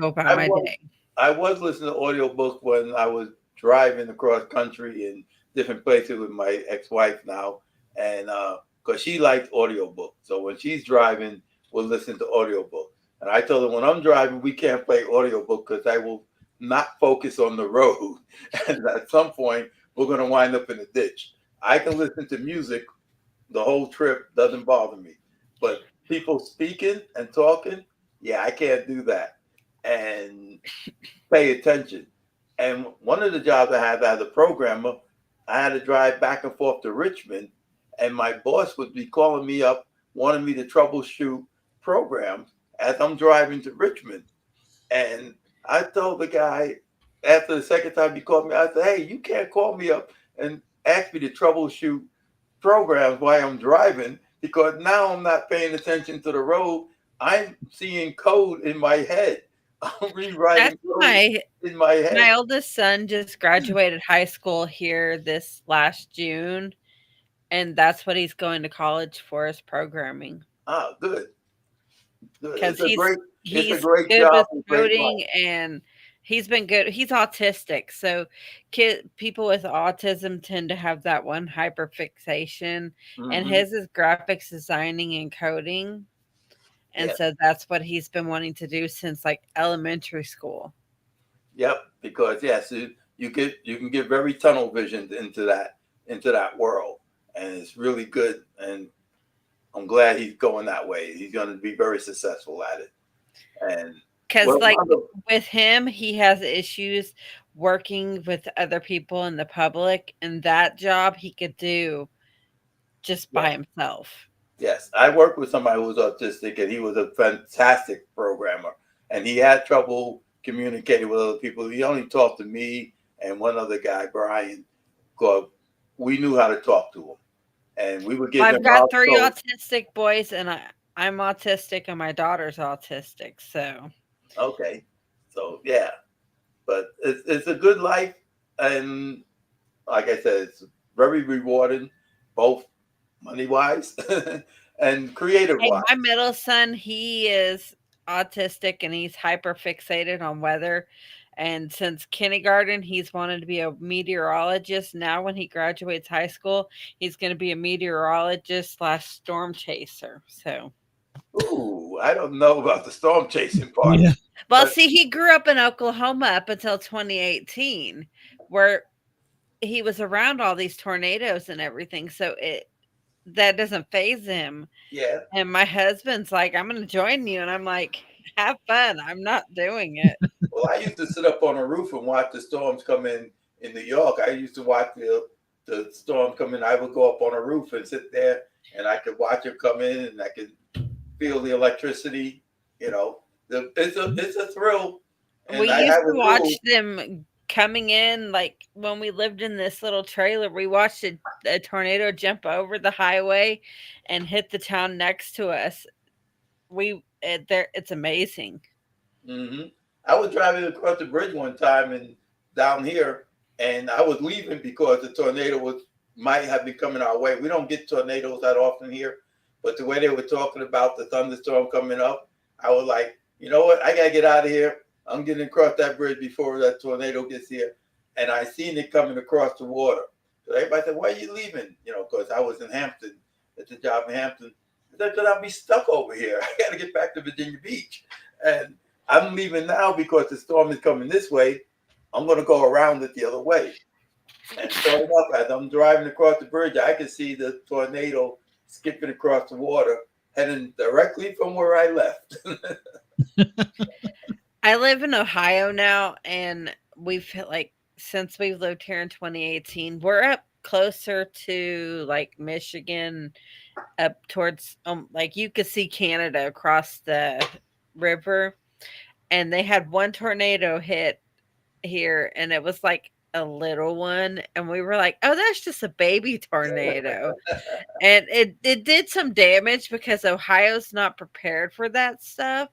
go about my day. I was listening to audiobooks when I was driving across country in different places with my ex-wife now, and because she liked audiobooks. So when she's driving, we'll listen to audiobooks. And I told him, when I'm driving, we can't play audiobook because I will not focus on the road. And at some point, we're going to wind up in a ditch. I can listen to music the whole trip, doesn't bother me. But people speaking and talking, yeah, I can't do that. And pay attention. And one of the jobs I had as a programmer, I had to drive back and forth to Richmond, and my boss would be calling me up, wanting me to troubleshoot programs as I'm driving to Richmond. And I told the guy after the second time he called me, I said, "Hey, you can't call me up and ask me to troubleshoot programs while I'm driving, because now I'm not paying attention to the road. I'm seeing code in my head. I'm rewriting code in my head." My oldest son just graduated high school here this last June, and that's what he's going to college for, is programming. Ah, good. Because he's good job with coding, and he's been good. He's autistic, so people with autism tend to have that one hyperfixation, and his is graphics designing and coding, and so that's what he's been wanting to do since like elementary school. Yep, because yes, you can get very tunnel visioned into that world, and it's really good. And I'm glad he's going that way. He's going to be very successful at it. And because with him, he has issues working with other people in the public, and that job he could do just by himself. Yes, I worked with somebody who was autistic, and he was a fantastic programmer, and he had trouble communicating with other people. He only talked to me and one other guy, Brian, because we knew how to talk to him, and we would get. I've got 3 autistic boys, and I'm autistic, and my daughter's autistic. So okay, so yeah, but it's a good life, and like I said, it's very rewarding, both money wise and creative wise. My middle son, he is autistic, and he's hyper fixated on weather. And since kindergarten, he's wanted to be a meteorologist. Now, when he graduates high school, he's going to be a meteorologist / storm chaser. So, ooh, I don't know about the storm chasing part. Yeah. Well, see, he grew up in Oklahoma up until 2018, where he was around all these tornadoes and everything. So that doesn't faze him. Yeah. And my husband's like, "I'm going to join you," and I'm like, "Have fun. I'm not doing it." Well, I used to sit up on a roof and watch the storms come in New York. I used to watch the storm come in. I would go up on a roof and sit there, and I could watch it come in, and I could feel the electricity. You know, it's a thrill. And we used to watch them coming in, like when we lived in this little trailer. We watched a tornado jump over the highway and hit the town next to us. It's amazing. Mm-hmm. I was driving across the bridge one time and down here, and I was leaving because the tornado might have been coming our way. We don't get tornadoes that often here, but the way they were talking about the thunderstorm coming up, I was like, you know what? I got to get out of here. I'm getting across that bridge before that tornado gets here. And I seen it coming across the water. So everybody said, "Why are you leaving?" You know, because I was in Hampton, at the job in Hampton. I said, "Because I'll be stuck over here. I got to get back to Virginia Beach." And I'm leaving now because the storm is coming this way. I'm going to go around it the other way. And sure enough, as I'm driving across the bridge, I can see the tornado skipping across the water, heading directly from where I left. I live in Ohio now, and since we've lived here in 2018, we're up closer to like Michigan, up towards like you could see Canada across the river. And they had one tornado hit here, and it was like a little one, and we were like, "Oh, that's just a baby tornado." And it did some damage because Ohio's not prepared for that stuff.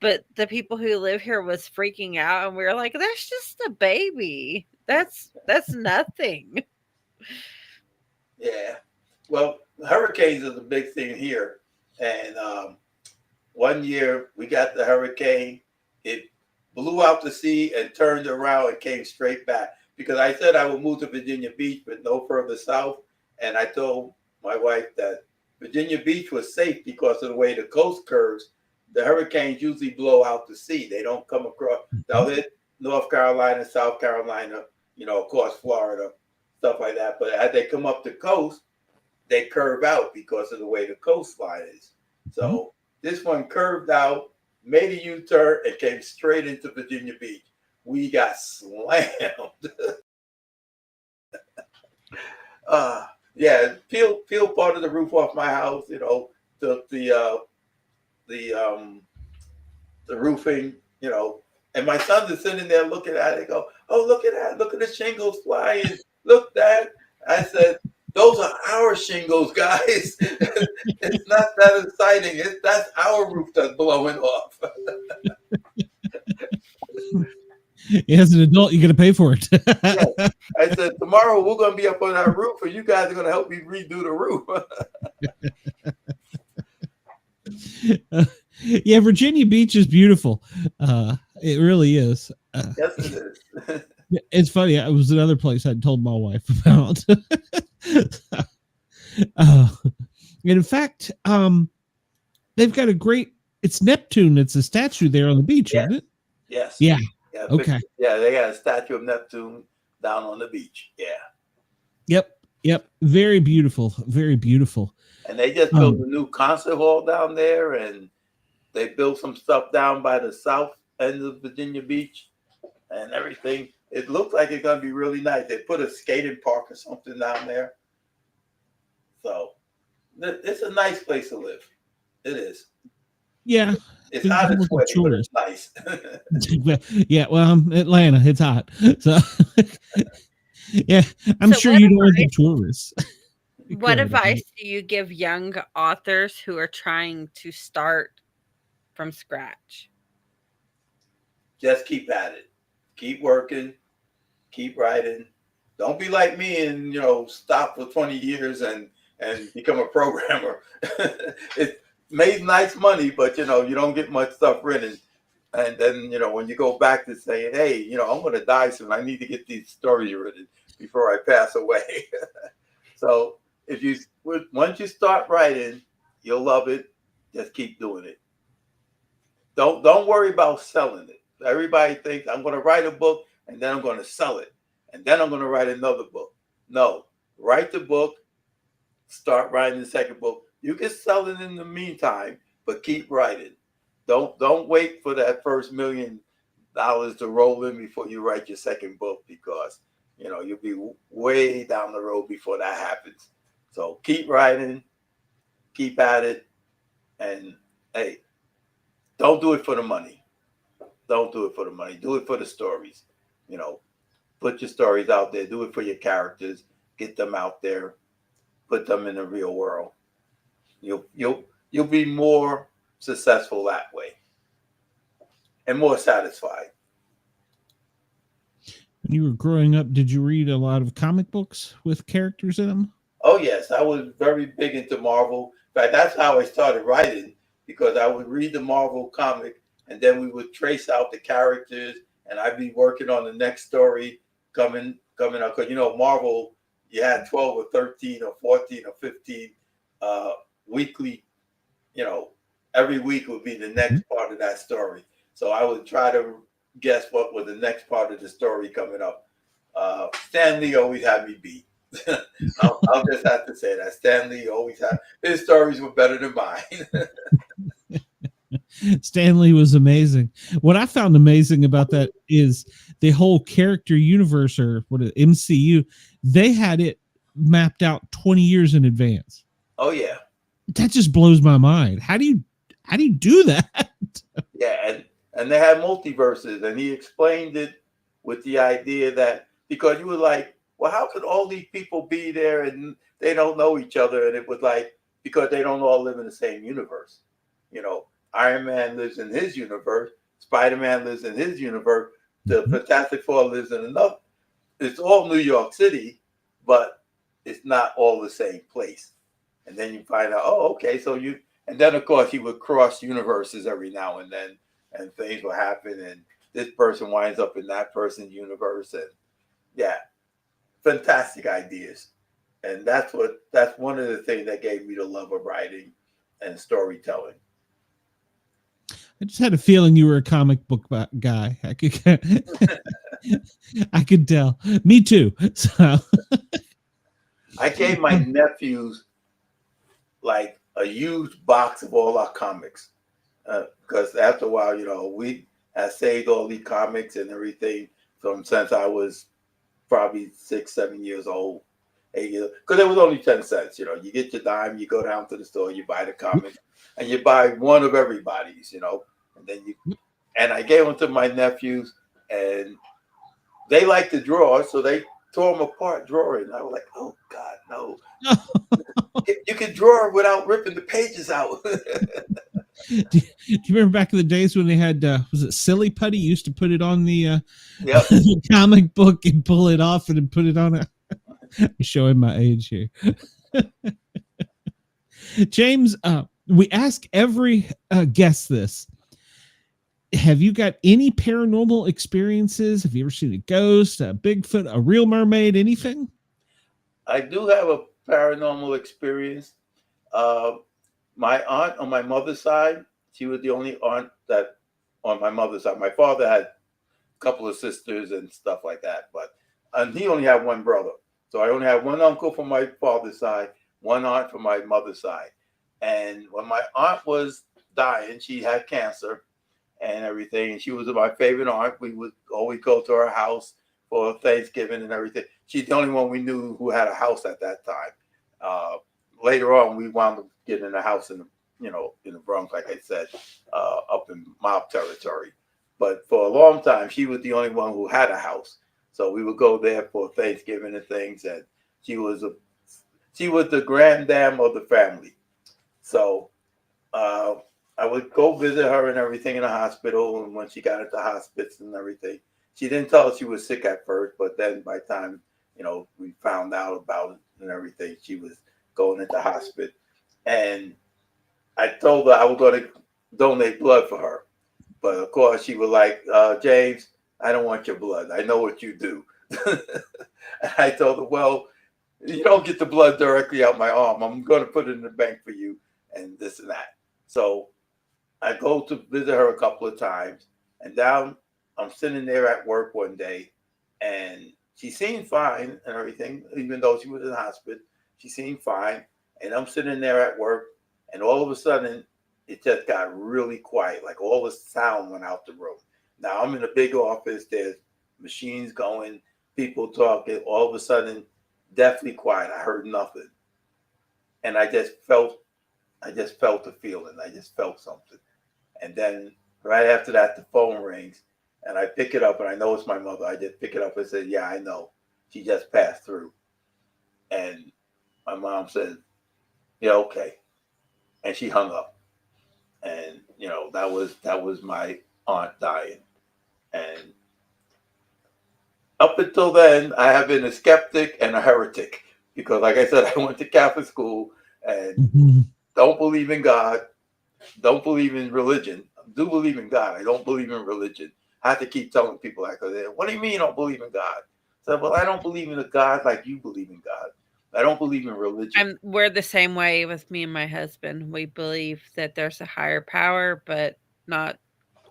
But the people who live here was freaking out, and we were like, "That's just a baby. That's nothing." Yeah. Well, hurricanes is a big thing here. And one year we got the hurricane. It blew out to sea and turned around and came straight back. Because I said I would move to Virginia Beach, but no further south. And I told my wife that Virginia Beach was safe because of the way the coast curves. the hurricanes usually blow out to sea. They don't come across. They'll hit North Carolina, South Carolina, across Florida, stuff like that. But as they come up the coast, they curve out because of the way the coastline is. So this one curved out, made a U-turn, and came straight into Virginia Beach. We got slammed. Peel part of the roof off my house. The roofing. And my sons are sitting there looking at it. Go, oh, look at that! Look at the shingles flying. Look that! I said, those are our shingles, guys. It's not that exciting. That's our roof that's blowing off. As an adult, you got to pay for it. Yeah. I said, tomorrow we're going to be up on that roof, and you guys are going to help me redo the roof. Yeah, Virginia Beach is beautiful. It really is. Yes, it is. It's funny. It was another place I'd told my wife about. And in fact, they've got a great. It's Neptune. It's a statue there on the beach, isn't it? Yes. Yeah. Yeah. Okay. Yeah, they got a statue of Neptune down on the beach. Yeah. Yep. Very beautiful. Very beautiful. And they just built a new concert hall down there, and they built some stuff down by the south end of Virginia Beach and everything. It looks like it's going to be really nice. They put a skating park or something down there. So it's a nice place to live. It is. Yeah. It's hot and sweaty, but it's nice. Yeah, well, Atlanta, it's hot. So, yeah, I'm sure you don't want the tourists. What advice do you give young authors who are trying to start from scratch? Just keep at it. Keep working. Keep writing. Don't be like me and stop for 20 years and become a programmer. It made nice money, but you don't get much stuff written. And then when you go back to saying, hey, I'm going to die soon. I need to get these stories written before I pass away. So once you start writing, you'll love it. Just keep doing it. Don't worry about selling it. Everybody thinks I'm going to write a book and then I'm going to sell it. And then I'm going to write another book. No, write the book, start writing the second book. You can sell it in the meantime, but keep writing. Don't wait for that first $1 million to roll in before you write your second book, because you'll be way down the road before that happens. So keep writing, keep at it, and hey, don't do it for the money. Don't do it for the money. Do it for the stories. Put your stories out there. Do it for your characters. Get them out there. Put them in the real world. You'll be more successful that way and more satisfied. When you were growing up, did you read a lot of comic books with characters in them? Oh, yes. I was very big into Marvel. In fact, that's how I started writing, because I would read the Marvel comic and then we would trace out the characters, and I'd be working on the next story coming out. Because, Marvel, you had 12 or 13 or 14 or 15 weekly, every week would be the next part of that story. So I would try to guess what was the next part of the story coming up. Stan Lee always had me beat. I'll just have to say that. Stan Lee always had, his stories were better than mine. Stan Lee was amazing. What I found amazing about that is the whole character universe, or MCU, they had it mapped out 20 years in advance. Oh yeah. That just blows my mind. How do you do that? Yeah, and they had multiverses, and he explained it with the idea that, because you were like, well, how could all these people be there and they don't know each other? And it was like, because they don't all live in the same universe. Iron Man lives in his universe. Spider-Man lives in his universe. The Fantastic Four lives in another. It's all New York City, but it's not all the same place. And then you find out, oh, okay, so and then of course he would cross universes every now and then, and things will happen, and this person winds up in that person's universe, and yeah, fantastic ideas. And that's one of the things that gave me the love of writing and storytelling. I just had a feeling you were a comic book guy. I could tell. Me too. So I gave my nephews like a huge box of all our comics because after a while, we had saved all these comics and everything from since I was probably 6, 7 years old, 8 years, because it was only 10 cents. You get your dime, you go down to the store, you buy the comic, and you buy one of everybody's, and then and I gave them to my nephews, and they like to draw, so they tore them apart drawing. I was like, oh God, no. You can draw without ripping the pages out. Do you remember back in the days when they had, was it Silly Putty? You used to put it on the, Yep. the comic book and pull it off and then put it on it. I'm showing my age here. James, we ask every guest this. Have you got any paranormal experiences? Have you ever seen a ghost, a Bigfoot, a real mermaid, anything? I do have a paranormal experience. My aunt on my mother's side, she was the only aunt that on my mother's side. My father had a couple of sisters and stuff like that, and he only had one brother. So I only had one uncle from my father's side, one aunt from my mother's side. And when my aunt was dying, she had cancer and everything. And she was my favorite aunt. We would always go to her house for Thanksgiving and everything. She's the only one we knew who had a house at that time. Later on, we wound up getting a house in the Bronx, like I said, up in mob territory. But for a long time, she was the only one who had a house. So we would go there for Thanksgiving and things. And she was the granddam of the family. So I would go visit her and everything in the hospital. And when she got into hospice and everything, she didn't tell us she was sick at first. But then by the time, we found out about it and everything, she was going into hospice. And I told her I was going to donate blood for her. But of course, she was like, James, I don't want your blood. I know what you do. And I told her, well, you don't get the blood directly out my arm. I'm going to put it in the bank for you and this and that. So I go to visit her a couple of times. And I'm sitting there at work one day, and she seemed fine and everything, even though she was in hospital. She seemed fine. And I'm sitting there at work, and all of a sudden, it just got really quiet. Like all the sound went out the room. Now I'm in a big office. There's machines going, people talking. All of a sudden, deathly quiet. I heard nothing. And I just felt the feeling. I just felt something. And then right after that, the phone rings, and I pick it up, and I know it's my mother. I just pick it up and say, yeah, I know. She just passed through. And my mom said, yeah, okay. And she hung up. And, that was my aunt dying. And up until then, I have been a skeptic and a heretic because, like I said, I went to Catholic school and don't believe in God, don't believe in religion. I do believe in God. I don't believe in religion. I have to keep telling people that because what do you mean you don't believe in God? So, well, I don't believe in a God like you believe in God. I don't believe in religion. We're the same way with me and my husband. We believe that there's a higher power, but not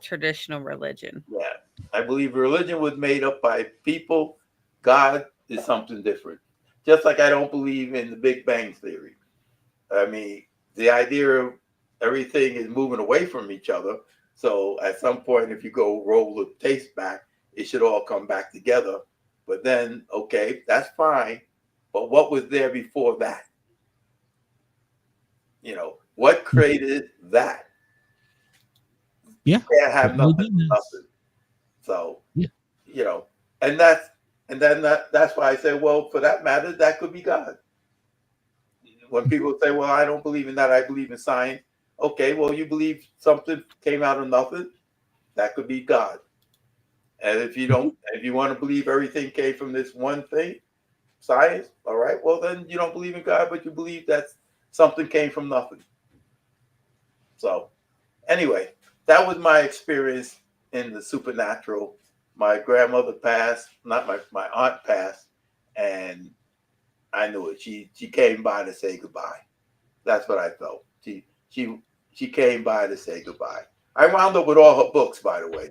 traditional religion. Yeah. I believe religion was made up by people. God is something different. Just like I don't believe in the Big Bang Theory. I mean, the idea of everything is moving away from each other. So at some point, if you go roll the tape back, it should all come back together. But then, okay, that's fine. But what was there before that? What created that? Yeah. You can't have nothing. So, yeah. And that's why I say, well, for that matter, that could be God. When people say, well, I don't believe in that, I believe in science. Okay, well, you believe something came out of nothing, that could be God. And if you want to believe everything came from this one thing, science, all right, well, then you don't believe in God, but you believe that something came from nothing. So anyway, that was my experience in the supernatural. My grandmother passed, not my aunt passed, and I knew it. She came by to say goodbye. That's what I felt. She came by to say goodbye. I wound up with all her books, by the way.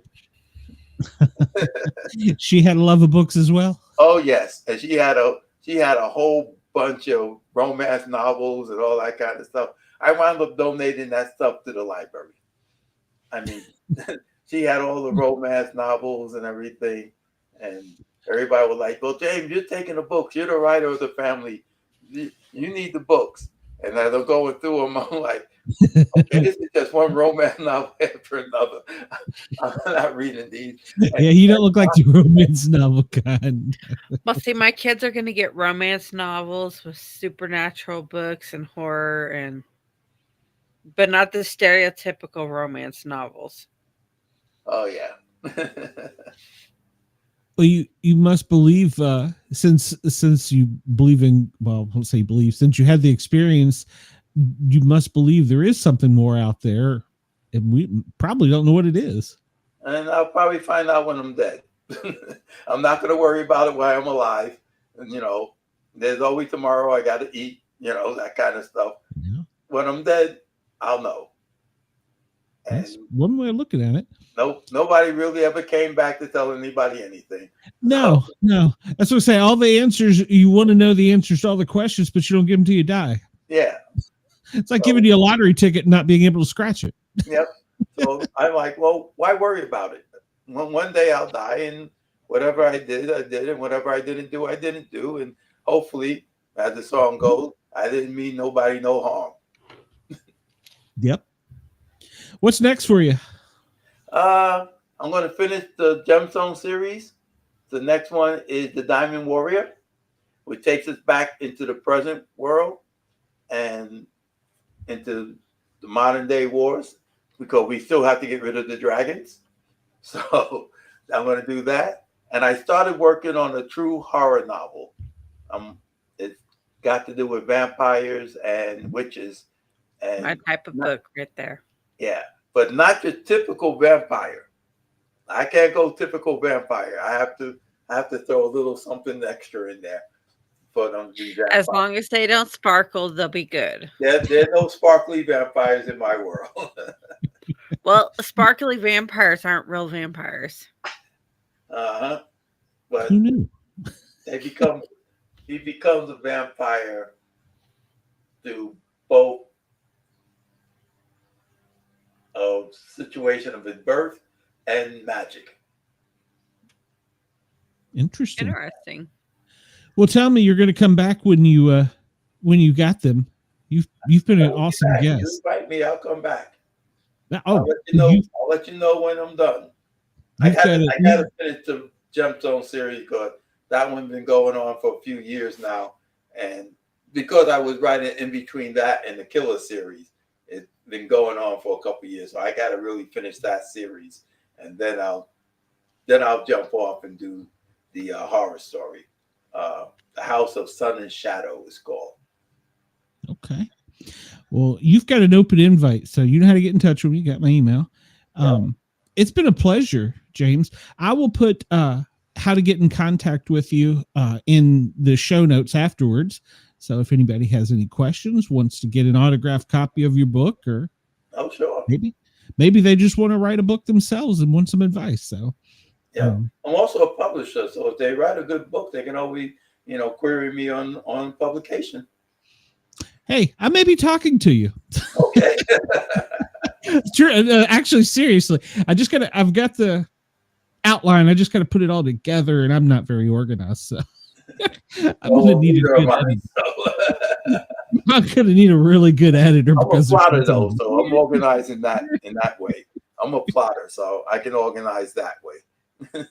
She had a love of books as well. Oh yes, and she had a whole bunch of romance novels and all that kind of stuff. I wound up donating that stuff to the library. I mean, she had all the romance novels and everything, and everybody was like, "Well, James, you're taking the books. You're the writer of the family. You need the books." And as I'm going through them, I'm like, "Okay, this is just one romance novel after another. I'm not reading these." Yeah, you don't look like the romance novel kind. Well, see, my kids are going to get romance novels with supernatural books and horror, but not the stereotypical romance novels. Oh yeah. Well, you must believe, since you believe in, well, let's say believe, since you had the experience, you must believe there is something more out there, and we probably don't know what it is. And I'll probably find out when I'm dead. I'm not going to worry about it while I'm alive. And, there's always tomorrow. I got to eat, that kind of stuff. Yeah. When I'm dead, I'll know. And that's one way of looking at it. Nope, nobody really ever came back to tell anybody anything. No. That's what I say. All the answers, you want to know the answers to all the questions, but you don't give them till you die. Yeah. It's like giving you a lottery ticket and not being able to scratch it. Yep. So I'm like, well, why worry about it? One day I'll die, and whatever I did, I did, and whatever I didn't do, I didn't do. And hopefully, as the song goes, I didn't mean nobody no harm. Yep. What's next for you? I'm going to finish the Gemstone series. The next one is the Diamond Warrior, which takes us back into the present world and into the modern day wars, because we still have to get rid of the dragons. So I'm going to do that. And I started working on a true horror novel. It's got to do with vampires and witches. And my type of book right there. Yeah. But not your typical vampire. I can't go typical vampire. I have to throw a little something extra in there for them to be vampires. As long as they don't sparkle, they'll be good. Yeah, there's no sparkly vampires in my world. Well, sparkly vampires aren't real vampires. Uh-huh. But who knew? He becomes a vampire through both a situation of his birth and magic. Interesting. Well, tell me, you're going to come back when you got them. You've been an awesome guest. You invite me, I'll come back. I'll let you know when I'm done. I gotta finish the Gemstone series because that one's been going on for a few years now, and because I was writing in between that and the Killer series, it's been going on for a couple of years. So I got to really finish that series, and then I'll jump off and do the horror story. The House of Sun and Shadow is called. Okay. Well, you've got an open invite, so you know how to get in touch with me. You got my email. It's been a pleasure, James. I will put how to get in contact with you in the show notes afterwards. So if anybody has any questions, wants to get an autographed copy of your book, or sure, maybe they just want to write a book themselves and want some advice. So I'm also a publisher, so if they write a good book, they can always query me on publication. Hey, I may be talking to you. Okay. Sure. Actually, seriously, I've got the outline. I just got to put it all together, and I'm not very organized. So I'm going to need a good editor. I'm going to need a really good editor. I'm a plotter, though, so I'm organized in that way. I'm a plotter, so I can organize that way.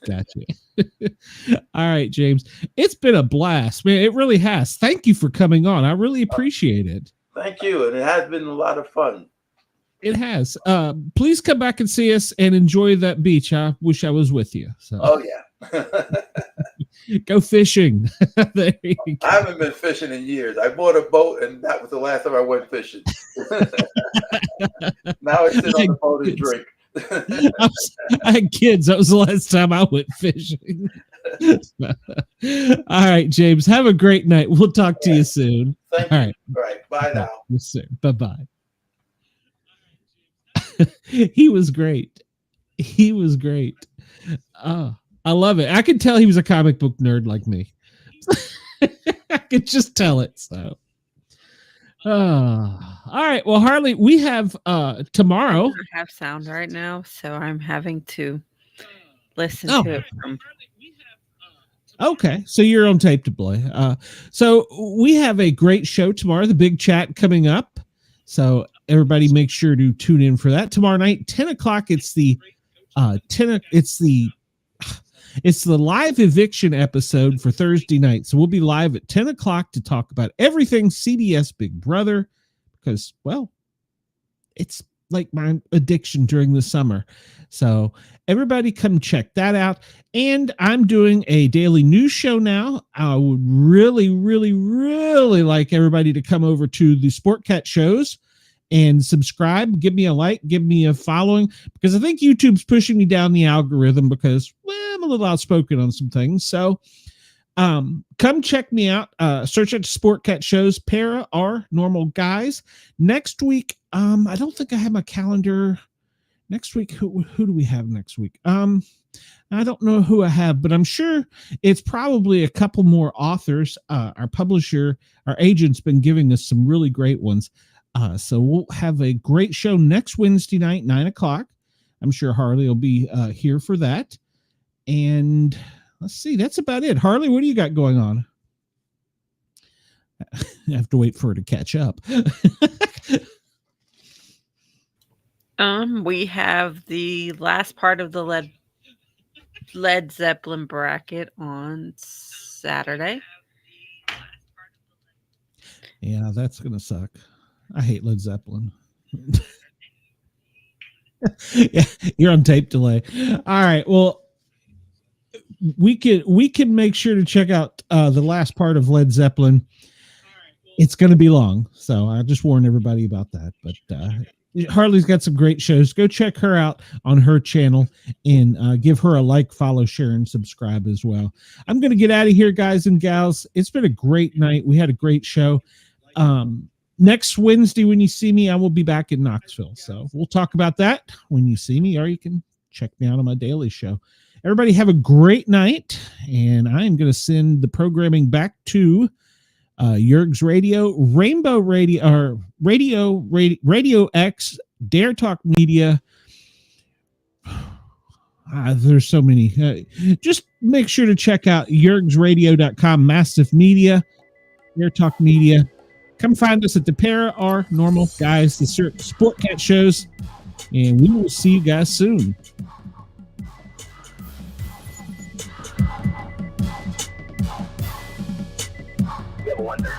Gotcha. All right, James. It's been a blast, man. It really has. Thank you for coming on. I really appreciate it. Thank you. And it has been a lot of fun. It has. Please come back and see us and enjoy that beach. I wish I was with you. So. Oh, yeah. Go fishing. There you go. I haven't been fishing in years. I bought a boat, and that was the last time I went fishing. Now I sit on the boat and drink. I had kids. That was the last time I went fishing. All right, James. Have a great night. We'll talk to you soon. Thank you. All right. Bye now. Yes, sir. Bye-bye. He was great. He was great. Oh, I love it. I could tell he was a comic book nerd like me. I could just tell it. So, all right. Well, Harley, we have tomorrow. I don't have sound right now, so I'm having to listen to it from. Okay, so you're on tape to play. So we have a great show tomorrow, the big chat coming up. So everybody make sure to tune in for that tomorrow night, 10 o'clock. It's the it's the live eviction episode for Thursday night. So we'll be live at 10 o'clock to talk about everything CBS Big Brother, because, well, it's like my addiction during the summer. So everybody come check that out. And I'm doing a daily news show now. I would really, really, really like everybody to come over to the Sportcat shows and subscribe. Give me a like, give me a following, because I think YouTube's pushing me down the algorithm because, well, I'm a little outspoken on some things. So come check me out. Search at Sportcat shows, Para OR Normal Guyz. Next week, I don't think I have my calendar. Next week, who do we have next week? I don't know who I have, but I'm sure it's probably a couple more authors. Our publisher, our agent's been giving us some really great ones. So we'll have a great show next Wednesday night, 9 o'clock. I'm sure Harley will be here for that. And let's see, that's about it. Harley, what do you got going on? I have to wait for her to catch up. We have the last part of the Led Zeppelin bracket on Saturday. Yeah, that's gonna suck. I hate Led Zeppelin. Yeah, you're on tape delay. All right, well, we can make sure to check out the last part of Led Zeppelin. It's going to be long, so I just warn everybody about that. But Harley's got some great shows. Go check her out on her channel and give her a like, follow, share, and subscribe as well. I'm going to get out of here, guys and gals. It's been a great night. We had a great show. Next Wednesday, when you see me, I will be back in Knoxville. So we'll talk about that when you see me, or you can check me out on my daily show. Everybody have a great night, and I'm going to send the programming back to Yerg's Radio, Rainbow Radio, or Radio X, Dare Talk Media. There's so many. Just make sure to check out yergsradio.com, Massive Media, Dare Talk Media. Come find us at the Para OR Normal Guyz, the Sportcat shows, and we will see you guys soon. You ever wonder